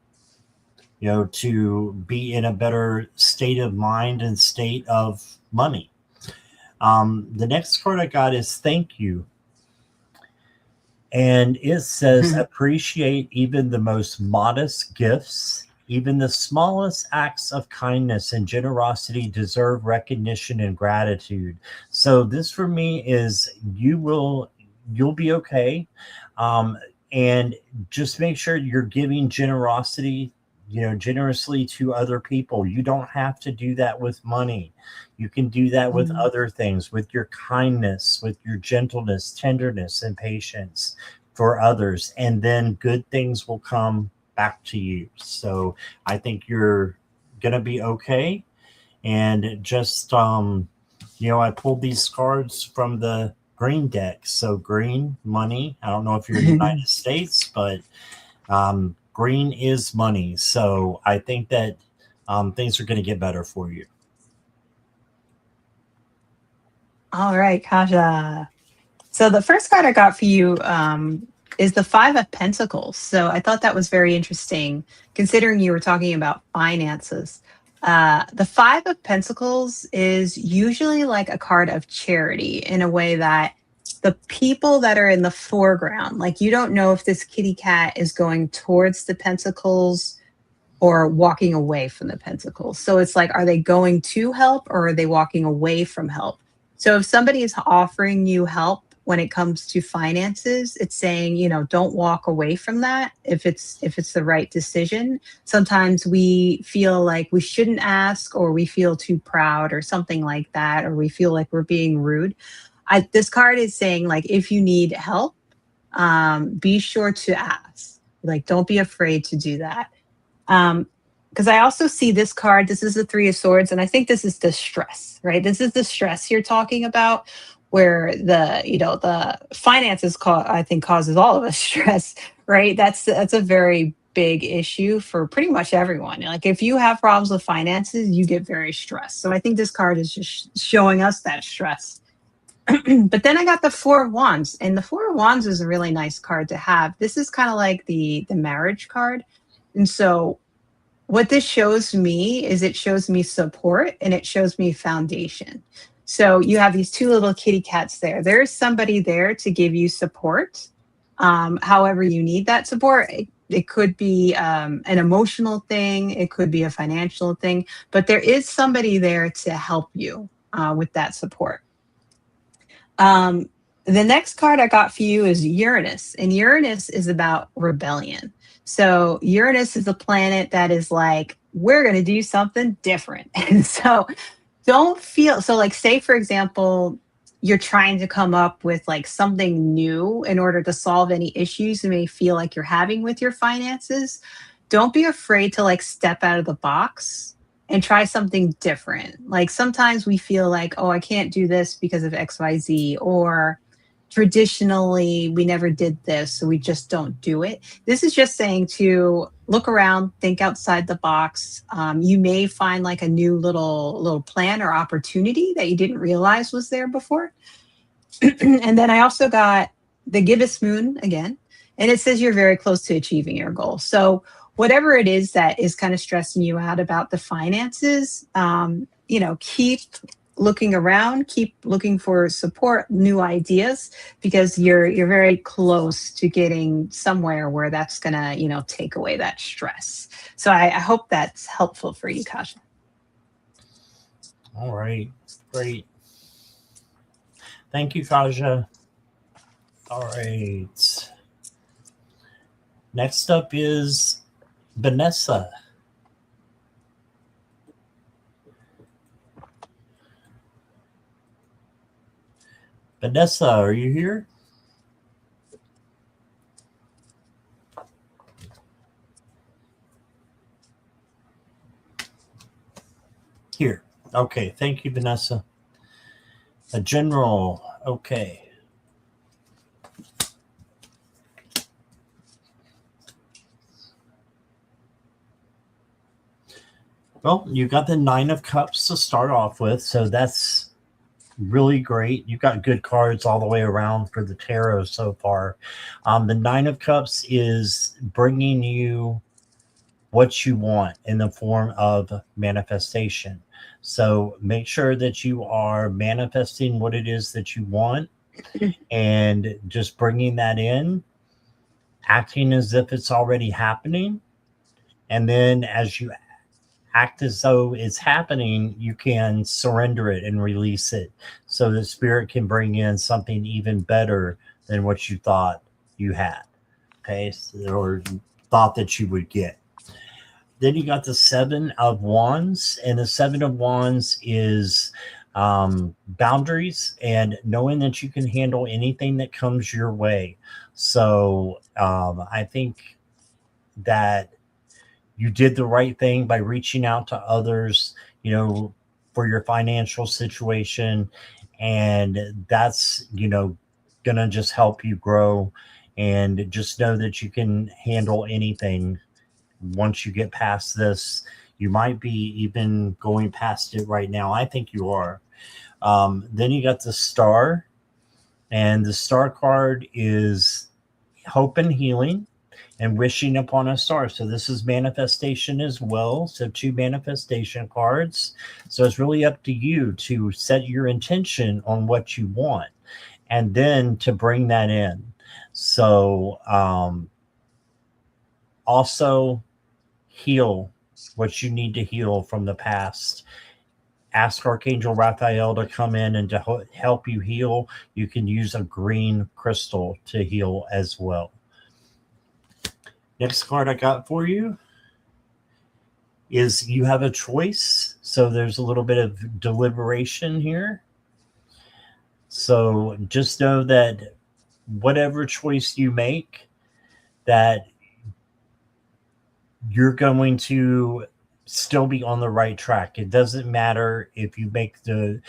to be in a better state of mind and state of money. The next card I got is thank you. And it says, appreciate even the most modest gifts, even the smallest acts of kindness and generosity deserve recognition and gratitude. So this for me is you'll be okay. And just make sure you're giving generosity, generously to other people. You don't have to do that with money. You can do that with other things, with your kindness, with your gentleness, tenderness, and patience for others. And then good things will come back to you. So I think you're going to be okay. And just, I pulled these cards from the green deck. So green, money. I don't know if you're in the United States, but green is money. So I think that things are going to get better for you. All right, Kaja. So the first card I got for you is the Five of Pentacles. So I thought that was very interesting, considering you were talking about finances. The Five of Pentacles is usually like a card of charity, in a way that the people that are in the foreground, like you don't know if this kitty cat is going towards the pentacles or walking away from the pentacles. So it's like, are they going to help, or are they walking away from help? So if somebody is offering you help when it comes to finances, it's saying, don't walk away from that if it's the right decision. Sometimes we feel like we shouldn't ask, or we feel too proud or something like that, or we feel like we're being rude. This card is saying, like, if you need help, be sure to ask. Like, don't be afraid to do that. Because I also see this card. This is the Three of Swords, and I think this is the stress, right? This is the stress you're talking about, where the finances I think causes all of us stress, right? That's a very big issue for pretty much everyone. Like, if you have problems with finances, you get very stressed. So I think this card is just showing us that stress. But then I got the Four of Wands, and the Four of Wands is a really nice card to have. This is kind of like the marriage card. And so what this shows me is, it shows me support and it shows me foundation. So you have these two little kitty cats there. There's somebody there to give you support. However you need that support. It could be an emotional thing. It could be a financial thing. But there is somebody there to help you with that support. The next card I got for you is Uranus. And Uranus is about rebellion. So Uranus is a planet that is like, we're going to do something different. And so like, say, for example, you're trying to come up with like something new in order to solve any issues you may feel like you're having with your finances. Don't be afraid to like step out of the box and try something different. Like, sometimes we feel like, oh, I can't do this because of XYZ, or traditionally we never did this, so we just don't do it. This is just saying to look around, think outside the box. You may find like a new little plan or opportunity that you didn't realize was there before. And then I also got the Gibbous Moon again, and it says you're very close to achieving your goal. So whatever it is that is kind of stressing you out about the finances, keep looking around, keep looking for support, new ideas, because you're very close to getting somewhere where that's gonna, take away that stress. So I hope that's helpful for you, Kasha. All right. Great. Thank you, Kaja. All right. Next up is Vanessa. Vanessa, are you here? Here. Okay. Thank you, Vanessa. A general. Okay. Well, you got the Nine of Cups to start off with, so that's really great. You've got good cards all the way around for the tarot so far. The Nine of Cups is bringing you what you want in the form of manifestation. So make sure that you are manifesting what it is that you want and just bringing that in, acting as if it's already happening. And then as you act as though it's happening, you can surrender it and release it so that spirit can bring in something even better than what you thought you had. Okay. Or thought that you would get. Then you got the Seven of Wands, and the Seven of Wands is boundaries and knowing that you can handle anything that comes your way. So I think that you did the right thing by reaching out to others, for your financial situation. And that's, going to just help you grow, and just know that you can handle anything once you get past this. You might be even going past it right now. I think you are. Then you got the Star, and the Star card is hope and healing and wishing upon a star. So this is manifestation as well. So 2 manifestation cards. So it's really up to you to set your intention on what you want and then to bring that in. So also heal what you need to heal from the past. Ask Archangel Raphael to come in and to help you heal. You can use a green crystal to heal as well. Next card I got for you is you have a choice. So there's a little bit of deliberation here. So just know that whatever choice you make, that you're going to still be on the right track. It doesn't matter if you make it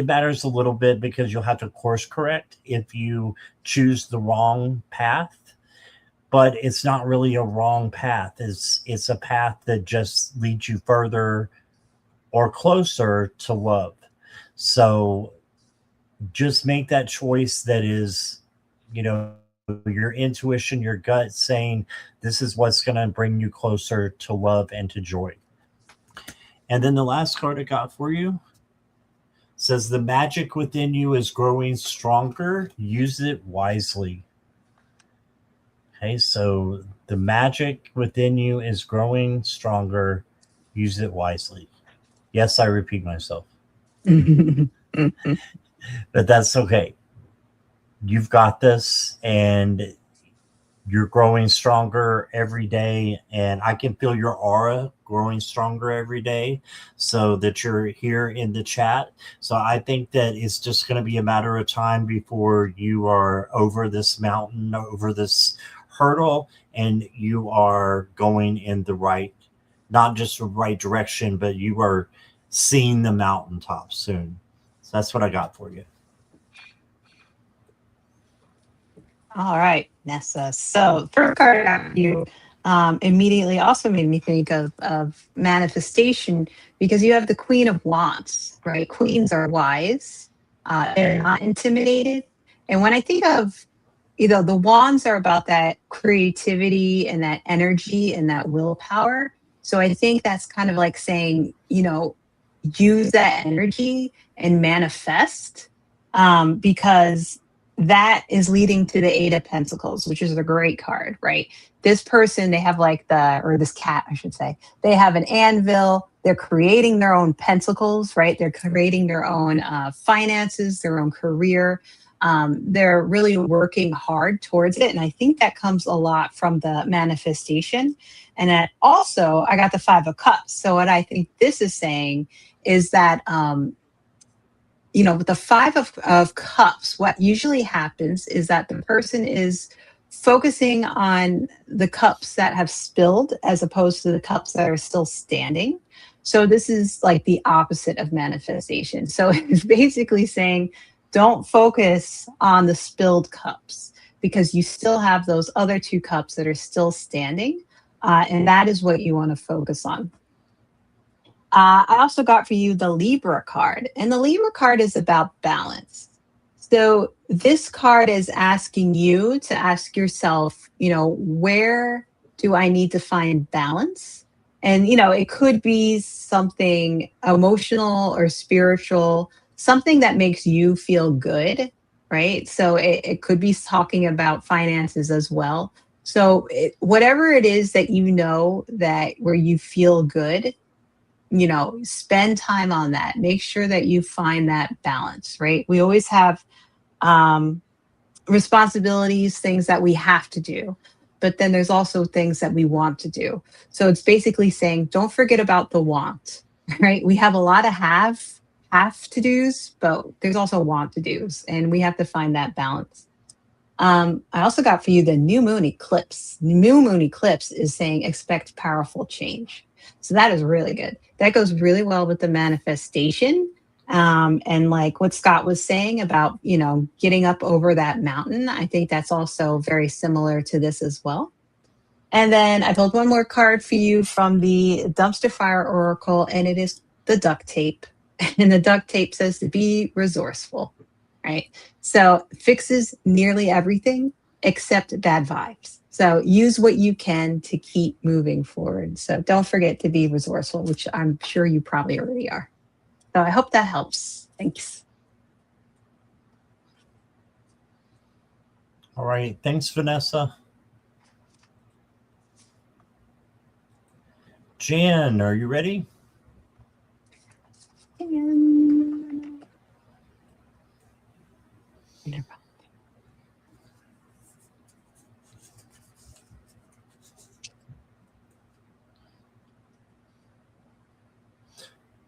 matters a little bit because you'll have to course correct if you choose the wrong path. But it's not really a wrong path. It's a path that just leads you further or closer to love. So just make that choice that is, your intuition, your gut saying this is what's going to bring you closer to love and to joy. And then the last card I got for you says the magic within you is growing stronger. Use it wisely. Okay, so the magic within you is growing stronger. Use it wisely. Yes, I repeat myself. But that's okay. You've got this, and you're growing stronger every day. And I can feel your aura growing stronger every day, so that you're here in the chat. So I think that it's just going to be a matter of time before you are over this mountain, over this hurdle, and you are going in the right, not just the right direction, but you are seeing the mountaintop soon. So that's what I got for you. All right, Nessa. So first card I got for you immediately also made me think of manifestation, because you have the Queen of Wands, right? Queens are wise. They're not intimidated. And when I think of the wands are about that creativity and that energy and that willpower. So I think that's kind of like saying, use that energy and manifest, because that is leading to the Eight of Pentacles, which is a great card, right? This person, they have or this cat, I should say, they have an anvil. They're creating their own pentacles, right? They're creating their own finances, their own career. They're really working hard towards it. And I think that comes a lot from the manifestation. And that also, I got the Five of Cups. So what I think this is saying is that, with the Five of Cups, what usually happens is that the person is focusing on the cups that have spilled as opposed to the cups that are still standing. So this is like the opposite of manifestation. So it's basically saying, don't focus on the spilled cups because you still have those other two cups that are still standing. And that is what you want to focus on. I also got for you the Libra card, and the Libra card is about balance. So this card is asking you to ask yourself, where do I need to find balance? And, it could be something emotional or spiritual, something that makes you feel good, right? So it could be talking about finances as well. So whatever it is that that where you feel good, spend time on that. Make sure that you find that balance, right? We always have responsibilities, things that we have to do, but then there's also things that we want to do. So it's basically saying, don't forget about the want, right? We have a lot of have to do's, but there's also want to do's, and we have to find that balance. I also got for you the new moon eclipse. New moon eclipse is saying expect powerful change. So that is really good. That goes really well with the manifestation. And like what Scott was saying about, getting up over that mountain, I think that's also very similar to this as well. And then I pulled one more card for you from the Dumpster Fire Oracle, and it is the duct tape. And the duct tape says to be resourceful, right? So fixes nearly everything except bad vibes. So use what you can to keep moving forward. So don't forget to be resourceful, which I'm sure you probably already are. So I hope that helps. Thanks. All right. Thanks, Vanessa. Jan, are you ready?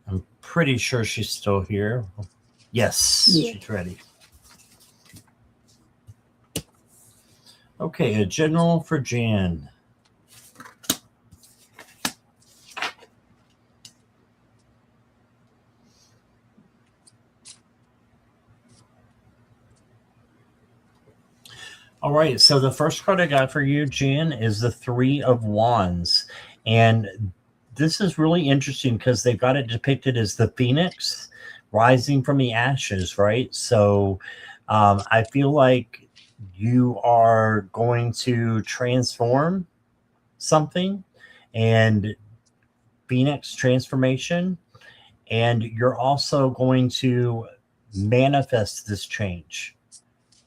I'm pretty sure she's still here. Yes, yeah. She's ready. Okay, a general for Jan. All right, so the first card I got for you, Jan, is the Three of Wands. And this is really interesting because they've got it depicted as the phoenix rising from the ashes, right? So I feel like you are going to transform something, and phoenix transformation, and you're also going to manifest this change.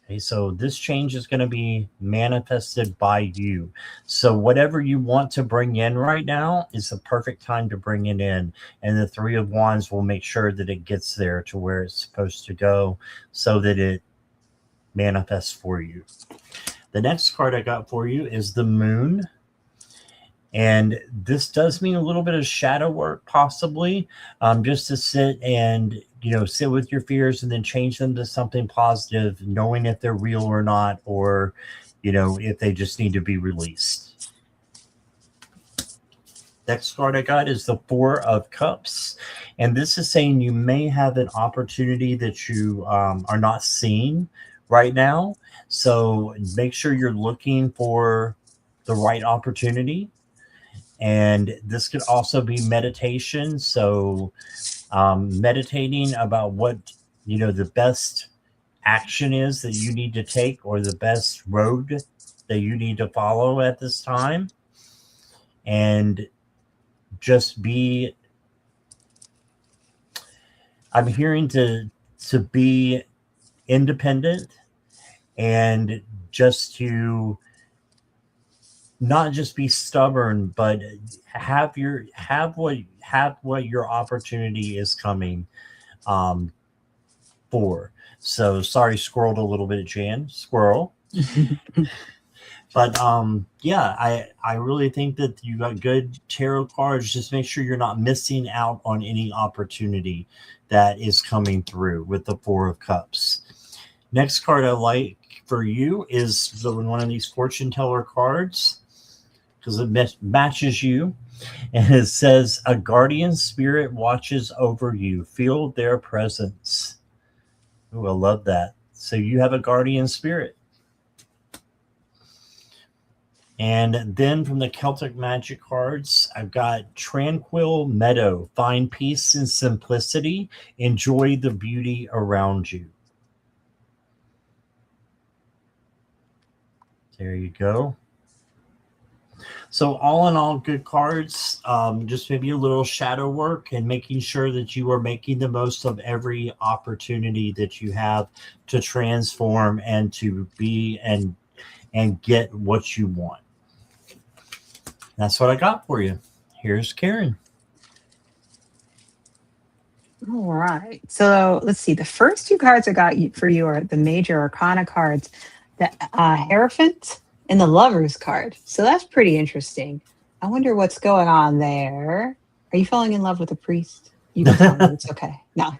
Okay, so this change is going to be manifested by you. So whatever you want to bring in right now is the perfect time to bring it in. And the Three of Wands will make sure that it gets there to where it's supposed to go so that it manifests for you. The next card I got for you is the Moon. And this does mean a little bit of shadow work, possibly, just to sit and, sit with your fears and then change them to something positive, knowing if they're real or not, or, if they just need to be released. Next card I got is the Four of Cups. And this is saying you may have an opportunity that you are not seeing right now. So make sure you're looking for the right opportunity. And this could also be meditation. So meditating about what, the best action is that you need to take or the best road that you need to follow at this time. And just be, I'm hearing to be independent and just to not just be stubborn, but have what your opportunity is coming um, for. So sorry, squirreled a little bit, Jan. Squirrel. But yeah, I really think that you got good tarot cards. Just make sure you're not missing out on any opportunity that is coming through with the Four of Cups. Next card I like for you is one of these fortune teller cards because it matches you. And it says, a guardian spirit watches over you. Feel their presence. Oh, I love that. So you have a guardian spirit. And then from the Celtic Magic cards, I've got Tranquil Meadow. Find peace and simplicity. Enjoy the beauty around you. There you go. So all in all, good cards. Just maybe a little shadow work and making sure that you are making the most of every opportunity that you have to transform and to be and get what you want. That's what I got for you. Here's Karen. All right. So let's see. The first two cards I got for you are the major arcana cards, the Hierophant and the Lover's card. So that's pretty interesting. I wonder what's going on there. Are you falling in love with a priest? You can tell me. It's okay. No.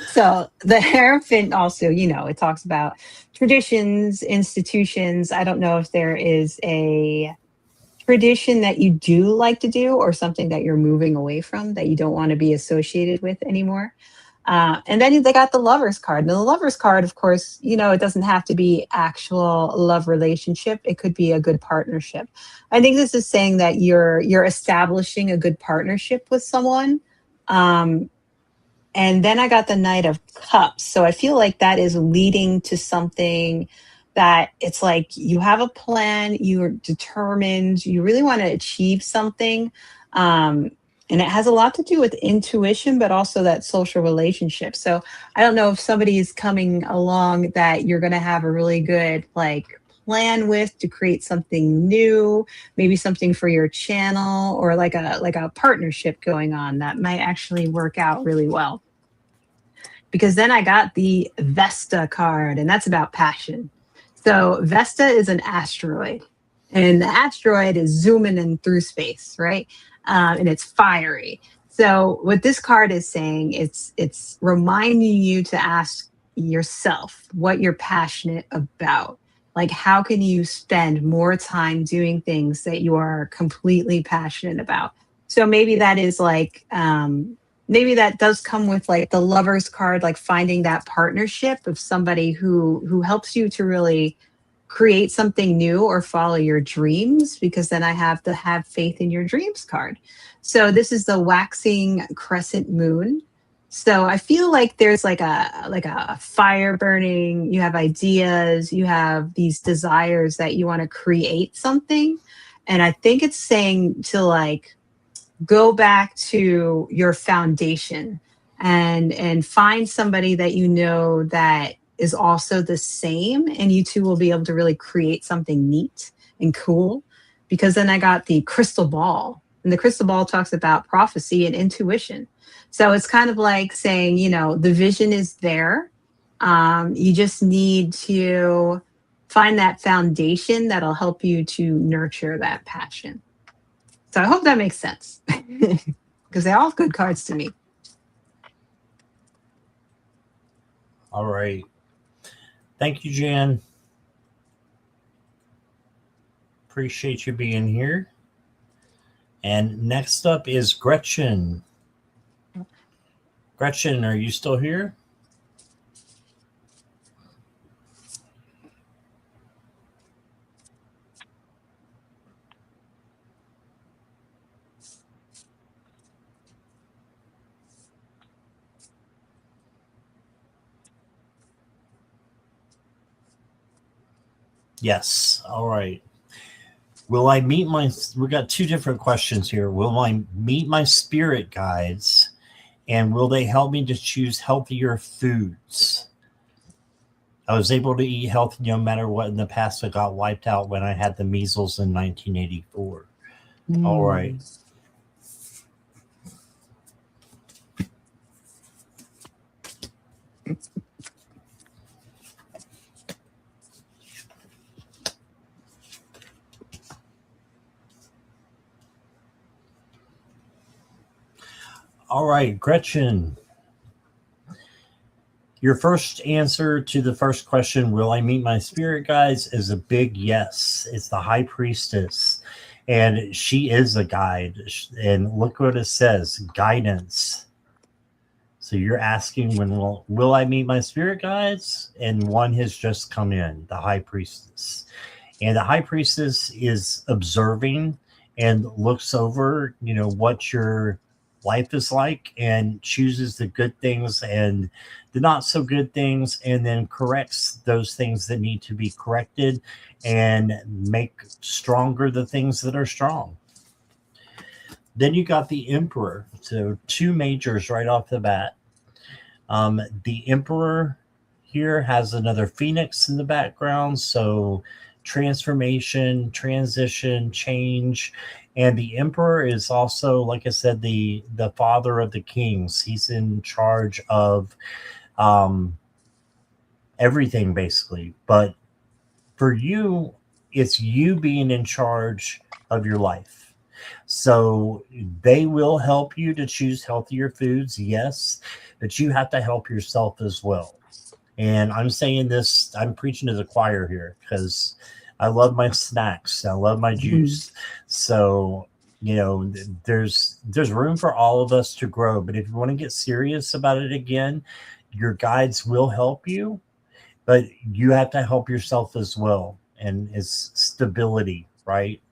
So the Hierophant also, it talks about traditions, institutions. I don't know if there is a tradition that you do like to do or something that you're moving away from that you don't want to be associated with anymore. And then they got the Lover's card. Now, the Lover's card, of course, it doesn't have to be actual love relationship. It could be a good partnership. I think this is saying that you're establishing a good partnership with someone. And then I got the Knight of Cups. So I feel like that is leading to something that it's like you have a plan, you're determined, you really want to achieve something. And it has a lot to do with intuition, but also that social relationship. So I don't know if somebody is coming along that you're going to have a really good plan with to create something new, maybe something for your channel or like a partnership going on that might actually work out really well. Because then I got the Vesta card, and that's about passion. So Vesta is an asteroid, and the asteroid is zooming in through space, right? And it's fiery. So what this card is saying, it's reminding you to ask yourself what you're passionate about. Like, how can you spend more time doing things that you are completely passionate about? So maybe that is maybe that does come with like the Lover's card, like finding that partnership of somebody who helps you to really create something new or follow your dreams, because then I have the have faith in your dreams card. So this is the waxing crescent moon. So I feel like there's like a fire burning, you have ideas, you have these desires that you want to create something. And I think it's saying to go back to your foundation and find somebody that that is also the same, and you two will be able to really create something neat and cool. Because then I got the crystal ball, and the crystal ball talks about prophecy and intuition. So it's kind of like saying, the vision is there. You just need to find that foundation that'll help you to nurture that passion. So I hope that makes sense, because they're all good cards to me. All right. Thank you, Jan. Appreciate you being here. And next up is Gretchen. Gretchen, are you still here? Yes. All right. Will I meet my? We got two different questions here. Will I meet my spirit guides, and will they help me to choose healthier foods? I was able to eat healthy no matter what in the past. I got wiped out when I had the measles in 1984. All right. Mm. All right, Gretchen. Your first answer to the first question, will I meet my spirit guides, is a big yes. It's the high priestess. And she is a guide. And look what it says, guidance. So you're asking when will I meet my spirit guides? And one has just come in, the high priestess. And the high priestess is observing and looks over, what your life is like and chooses the good things and the not so good things, and then corrects those things that need to be corrected and make stronger the things that are strong. Then you got the emperor. So two majors right off the bat. The emperor here has another phoenix in the background. So transformation, transition, change. And the emperor is also, like I said, the father of the kings. He's in charge of um, everything, basically. But for you, it's you being in charge of your life. So they will help you to choose healthier foods, yes, but you have to help yourself as well. And I'm saying this, I'm preaching to the choir here because I love my snacks. I love my juice. So, there's room for all of us to grow. But if you want to get serious about it again, your guides will help you, but you have to help yourself as well. And it's stability, right?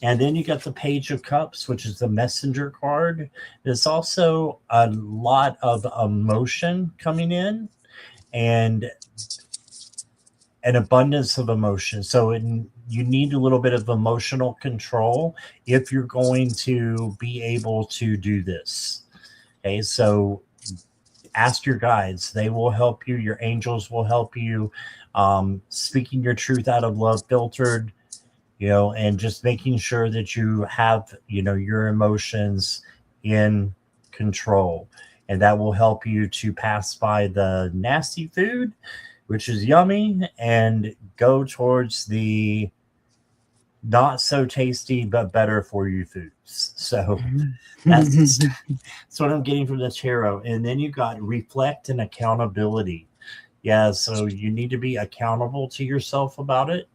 And then you got the Page of Cups, which is the messenger card. There's also a lot of emotion coming in and an abundance of emotion. So you need a little bit of emotional control if you're going to be able to do this. Okay, so ask your guides. They will help you. Your angels will help you. Speaking your truth out of love filtered, and just making sure that you have, your emotions in control. And that will help you to pass by the nasty food, which is yummy, and go towards the not so tasty but better for you foods. So that's what I'm getting from the tarot. And then you got reflect and accountability. Yeah, so you need to be accountable to yourself about it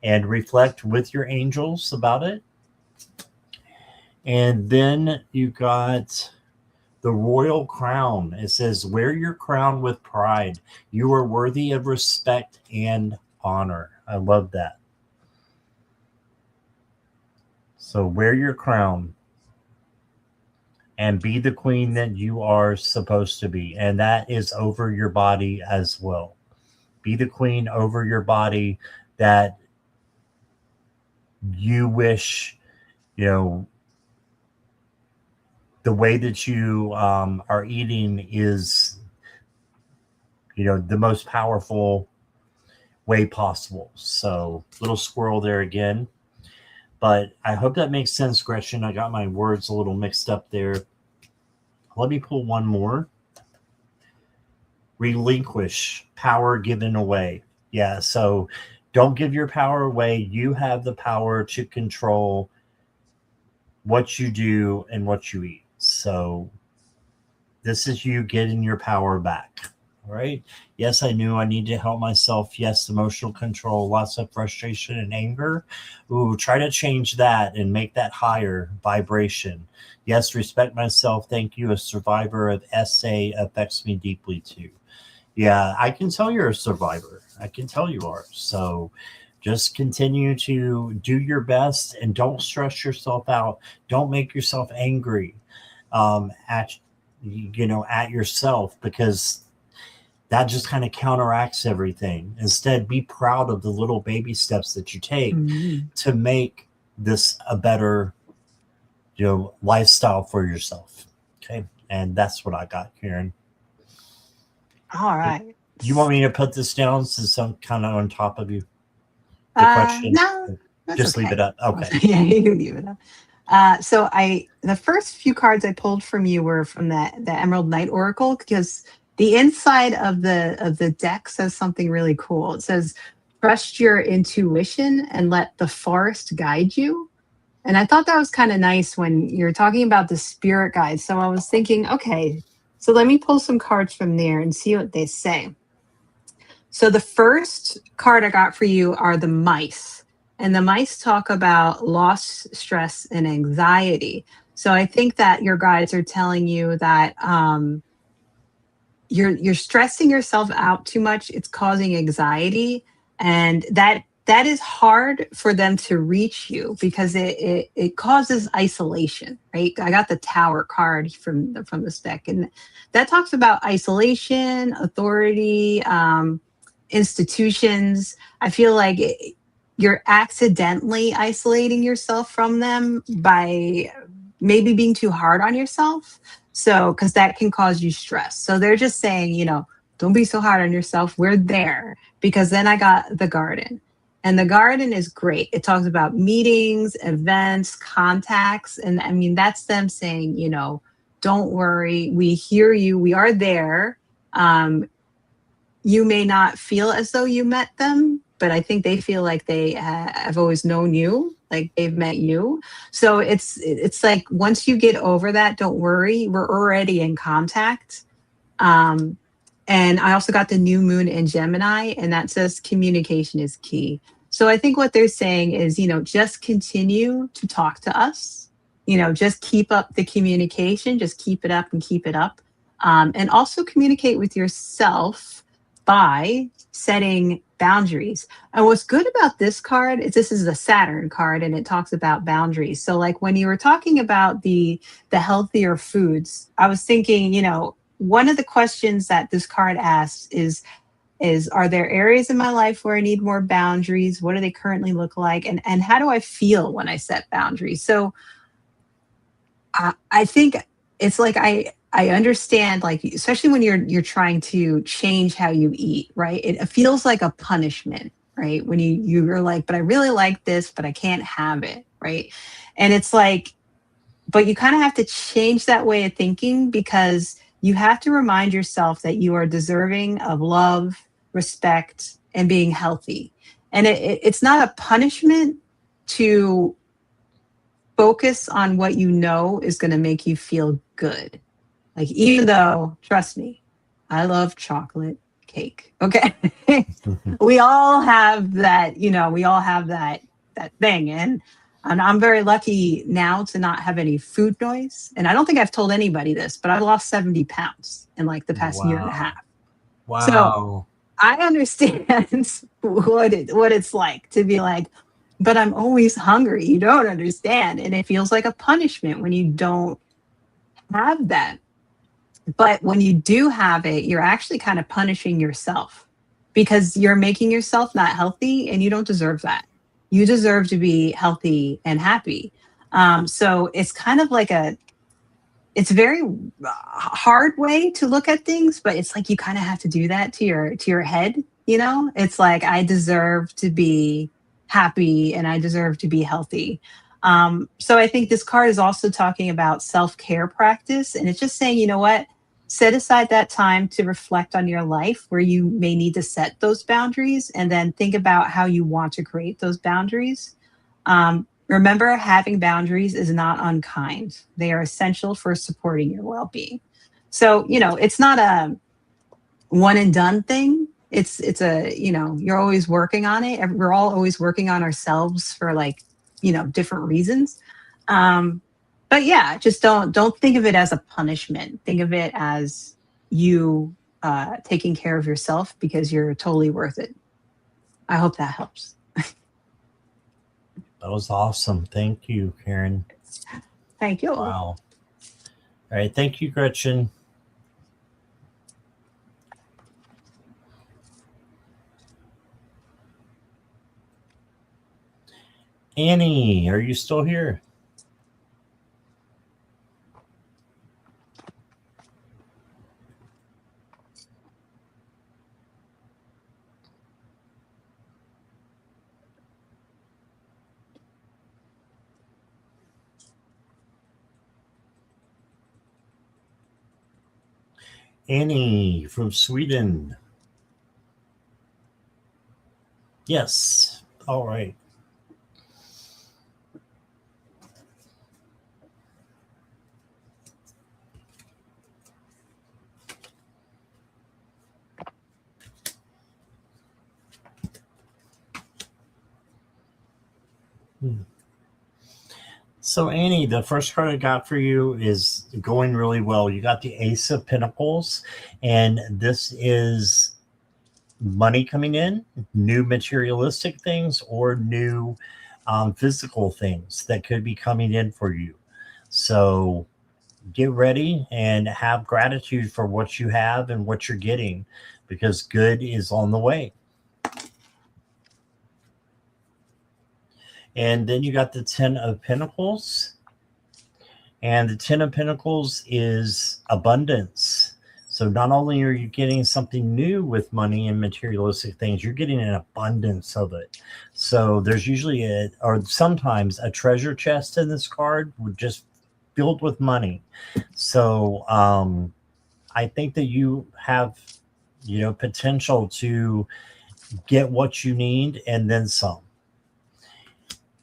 and reflect with your angels about it. And then you got the royal crown. It says, wear your crown with pride. You are worthy of respect and honor. I love that. So wear your crown and be the queen that you are supposed to be. And that is over your body as well. Be the queen over your body that you wish, the way that you are eating is, the most powerful way possible. So little squirrel there again. But I hope that makes sense, Gretchen. I got my words a little mixed up there. Let me pull one more. Relinquish, power given away. Yeah, so don't give your power away. You have the power to control what you do and what you eat. So this is you getting your power back. All right. Yes, I knew I need to help myself. Yes, emotional control, lots of frustration and anger. Ooh, try to change that and make that higher vibration. Yes, respect myself. Thank you. A survivor of SA affects me deeply too. Yeah, I can tell you're a survivor. I can tell you are. So just continue to do your best and don't stress yourself out. Don't make yourself angry at yourself, because that just kind of counteracts everything. Instead, be proud of the little baby steps that you take to make this a better, lifestyle for yourself. Okay. And that's what I got, Karen. All right. You want me to put this down since I'm kind of on top of you? The question? No, that's Just okay. leave it up. Okay. Yeah, you can leave it up. So the first few cards I pulled from you were from the Emerald Knight Oracle, because the inside of the deck says something really cool. It says, "Trust your intuition and let the forest guide you." And I thought that was kind of nice when you're talking about the spirit guides. So I was thinking, okay, so let me pull some cards from there and see what they say. So the first card I got for you are the mice. And the mice talk about loss, stress, and anxiety. So I think that your guides are telling you that you're stressing yourself out too much. It's causing anxiety, and that is hard for them to reach you because it causes isolation, right? I got the Tower card from this deck, and that talks about isolation, authority, institutions. I feel like you're accidentally isolating yourself from them by maybe being too hard on yourself. So, because that can cause you stress. So they're just saying, don't be so hard on yourself. We're there. Because then I got the garden. And the garden is great. It talks about meetings, events, contacts. And I mean, that's them saying, don't worry. We hear you. We are there. You may not feel as though you met them, but I think they feel like they have always known you, like they've met you. So it's like once you get over that, don't worry, we're already in contact. And I also got the new moon in Gemini, and that says communication is key. So I think what they're saying is, just continue to talk to us. Just keep up the communication, just keep it up and keep it up. And also communicate with yourself by setting boundaries. And what's good about this card is this is the Saturn card, and it talks about boundaries. So like when you were talking about the healthier foods, I was thinking, one of the questions that this card asks is are there areas in my life where I need more boundaries? What do they currently look like? And how do I feel when I set boundaries? So I think it's like I understand, like, especially when you're trying to change how you eat, right? It feels like a punishment, right? When you're like, but I really like this, but I can't have it, right? And it's like, but you kind of have to change that way of thinking, because you have to remind yourself that you are deserving of love, respect, and being healthy. And it's not a punishment to focus on what you know is going to make you feel good. Like, even though, trust me, I love chocolate cake. Okay. We all have that, we all have that thing. And I'm very lucky now to not have any food noise. And I don't think I've told anybody this, but I've lost 70 pounds in like the past year and a half. Wow. So I understand what it's like to be like, but I'm always hungry. You don't understand. And it feels like a punishment when you don't have that. But when you do have it, you're actually kind of punishing yourself, because you're making yourself not healthy, and you don't deserve that. You deserve to be healthy and happy. So it's kind of like it's a very hard way to look at things, but it's like you kind of have to do that to your head. It's like, I deserve to be happy and I deserve to be healthy. So I think this card is also talking about self-care practice, and it's just saying, you know what, set aside that time to reflect on your life where you may need to set those boundaries, and then think about how you want to create those boundaries. Remember, having boundaries is not unkind. They are essential for supporting your well-being. So, it's not a one and done thing. It's a, you're always working on it. We're all always working on ourselves for different reasons. But yeah, just don't think of it as a punishment. Think of it as you taking care of yourself, because you're totally worth it. I hope that helps. That was awesome. Thank you, Karen. Thank you. Wow. All right. Thank you, Gretchen. Annie, are you still here? Annie from Sweden. Yes. All right. So, Annie, the first card I got for you is going really well. You got the Ace of Pentacles, and this is money coming in, new materialistic things, or new physical things that could be coming in for you. So, get ready and have gratitude for what you have and what you're getting because good is on the way. And then you got the 10 of Pentacles. And the 10 of Pentacles is abundance. So not only are you getting something new with money and materialistic things, you're getting an abundance of it. So there's usually or sometimes a treasure chest in this card would just filled with money. So I think that you have, potential to get what you need and then some.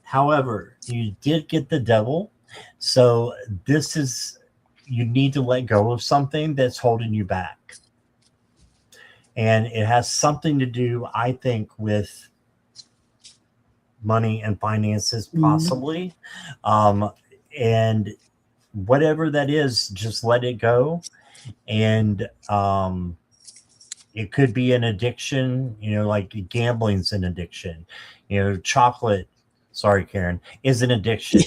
However, you did get the devil. So this is, you need to let go of something that's holding you back. And it has something to do, I think, with money and finances, possibly. And whatever that is, just let it go. And it could be an addiction, like gambling's an addiction, chocolate, sorry, Karen, is an addiction.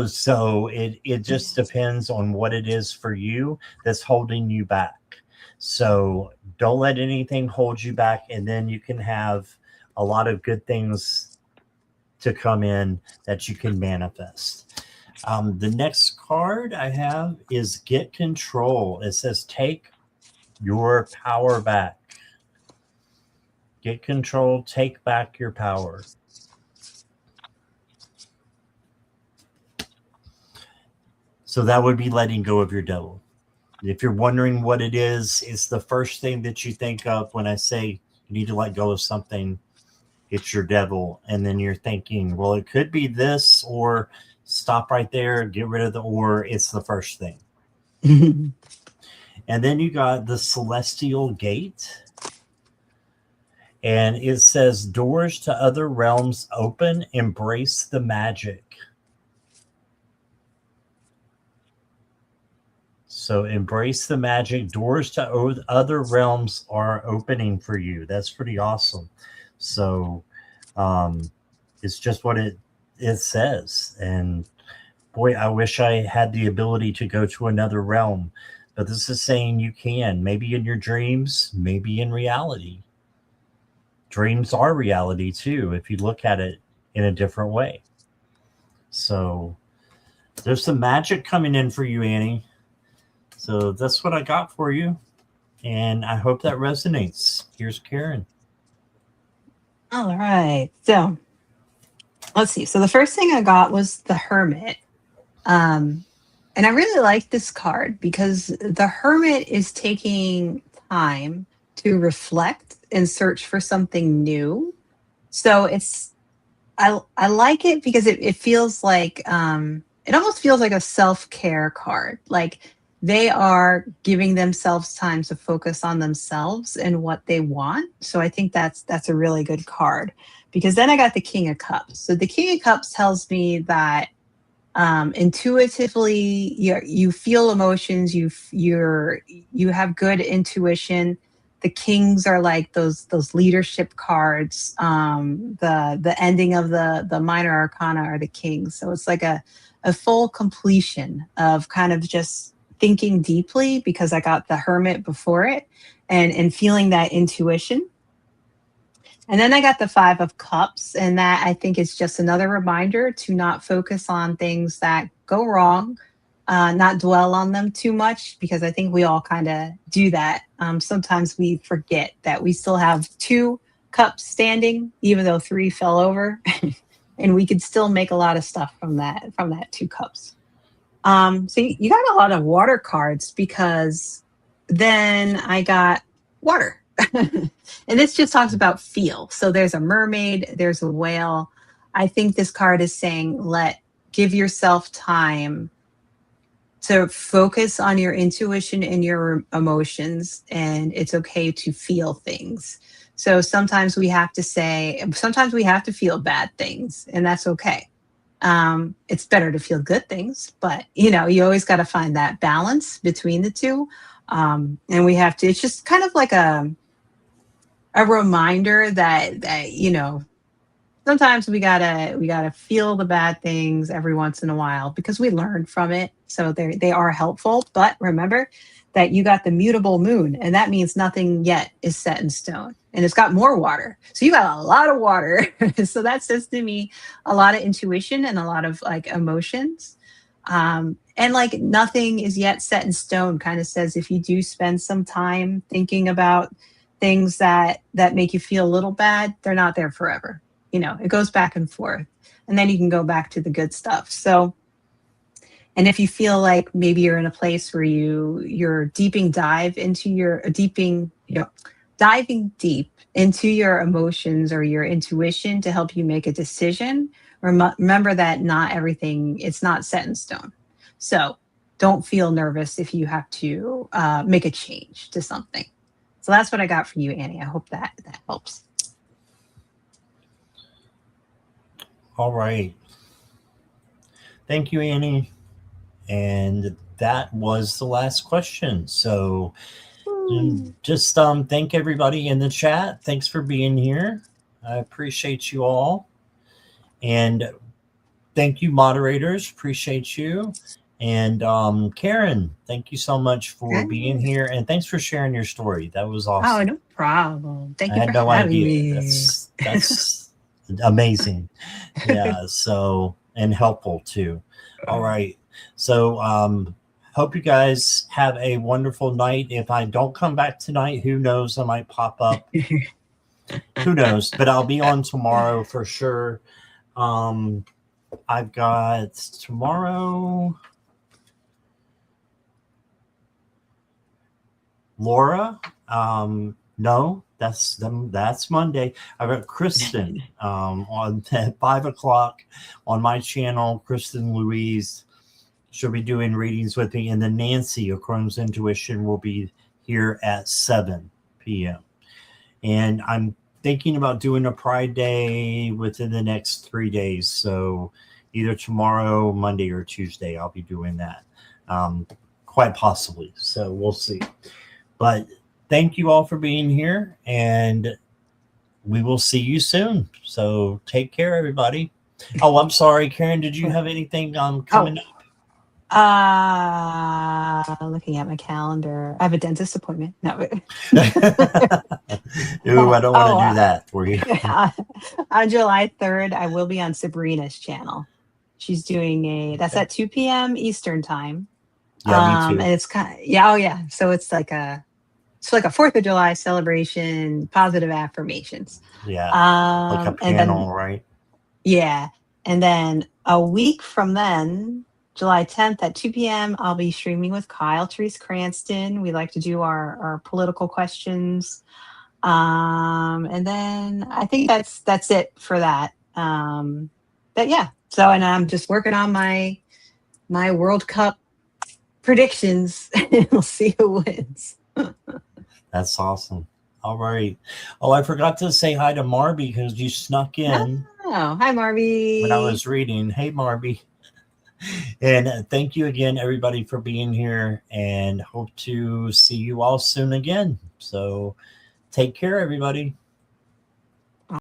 So it just depends on what it is for you that's holding you back. So don't let anything hold you back, and then you can have a lot of good things to come in that you can manifest. The next card I have is Get Control. It says take your power back. Get control, take back your power. So that would be letting go of your devil. If you're wondering what it is, it's the first thing that you think of when I say you need to let go of something. It's your devil. And then you're thinking, well, it could be this, or stop right there, get rid of the or. It's the first thing. And then you got the Celestial Gate. And it says doors to other realms open, embrace the magic. So embrace the magic. Doors to other realms are opening for you. That's pretty awesome. So it's just what it says. And boy, I wish I had the ability to go to another realm. But this is saying you can, maybe in your dreams, maybe in reality. Dreams are reality too, if you look at it in a different way. So there's some magic coming in for you, Annie. So that's what I got for you. And I hope that resonates. Here's Karen. All right. So let's see. So the first thing I got was the Hermit. And I really like this card because the Hermit is taking time to reflect and search for something new. So I like it because it feels like it almost feels like a self-care card. Like they are giving themselves time to focus on themselves and what they want. So I think that's a really good card. Because then I got the King of Cups. So the King of Cups tells me that intuitively you feel emotions, you have good intuition. The kings are like those leadership cards. The ending of the minor arcana are the kings. So it's like a full completion of kind of just thinking deeply, because I got the Hermit before it, and feeling that intuition. And then I got the Five of Cups, and that I think is just another reminder to not focus on things that go wrong, not dwell on them too much, because I think we all kind of do that. Sometimes we forget that we still have two cups standing, even though three fell over, and we could still make a lot of stuff from that two cups. So you got a lot of water cards, because then I got water. And this just talks about feel. So there's a mermaid, there's a whale. I think this card is saying give yourself time to focus on your intuition and your emotions, and it's okay to feel things. So sometimes we have to feel bad things, and that's okay. It's better to feel good things, but you always got to find that balance between the two. And it's just kind of like a reminder that sometimes we gotta feel the bad things every once in a while, because we learn from it. So they are helpful. But remember that you got the mutable moon, and that means nothing yet is set in stone. And it's got more water. So you got a lot of water. So that says to me a lot of intuition and a lot of like emotions. And like nothing is yet set in stone kind of says, if you do spend some time thinking about things that make you feel a little bad, they're not there forever. It goes back and forth, and then you can go back to the good stuff. So, and if you feel like maybe you're in a place where you're diving deep into your emotions or your intuition to help you make a decision, remember that not everything, it's not set in stone. So don't feel nervous if you have to make a change to something. So that's what I got for you, Annie. I hope that helps. All right. Thank you, Annie. And that was the last question. So just thank everybody in the chat. Thanks for being here. I appreciate you all. And thank you, moderators. Appreciate you. And Karen, thank you so much for being here. And thanks for sharing your story. That was awesome. Oh, no problem. Thank you I had for no having idea. me. That's amazing. Yeah. So, and helpful too. All right. So, hope you guys have a wonderful night. If I don't come back tonight, who knows? I might pop up. Who knows? But I'll be on tomorrow for sure. I've got tomorrow Laura. No, that's Monday. I've got Kristen on at 5:00 on my channel. Kristen Louise, she'll be doing readings with me, and then Nancy of Chrome's Intuition will be here at 7 p.m. And I'm thinking about doing a Pride Day within the next 3 days. So either tomorrow, Monday, or Tuesday, I'll be doing that. Quite possibly. So we'll see. But thank you all for being here, and we will see you soon. So take care, everybody. Oh, I'm sorry, Karen. Did you have anything coming up? Looking at my calendar, I have a dentist appointment. No. Ooh, I don't want to do that for you. On July 3rd, I will be on Sabrina's channel. She's doing that's at 2 p.m. Eastern time. Yeah, me too. And it's kind of, yeah, oh yeah. So it's like a 4th of July celebration, positive affirmations. Yeah, like a panel, right? Yeah. And then a week from then, July 10th at 2 p.m., I'll be streaming with Kyle Therese Cranston. We like to do our political questions. And then I think that's it for that. But yeah. So, and I'm just working on my World Cup predictions. We'll see who wins. That's awesome. All right. Oh, I forgot to say hi to Marby because you snuck in. Oh, hi, Marby. When I was reading. Hey, Marby. And thank you again, everybody, for being here, and hope to see you all soon again. So take care, everybody.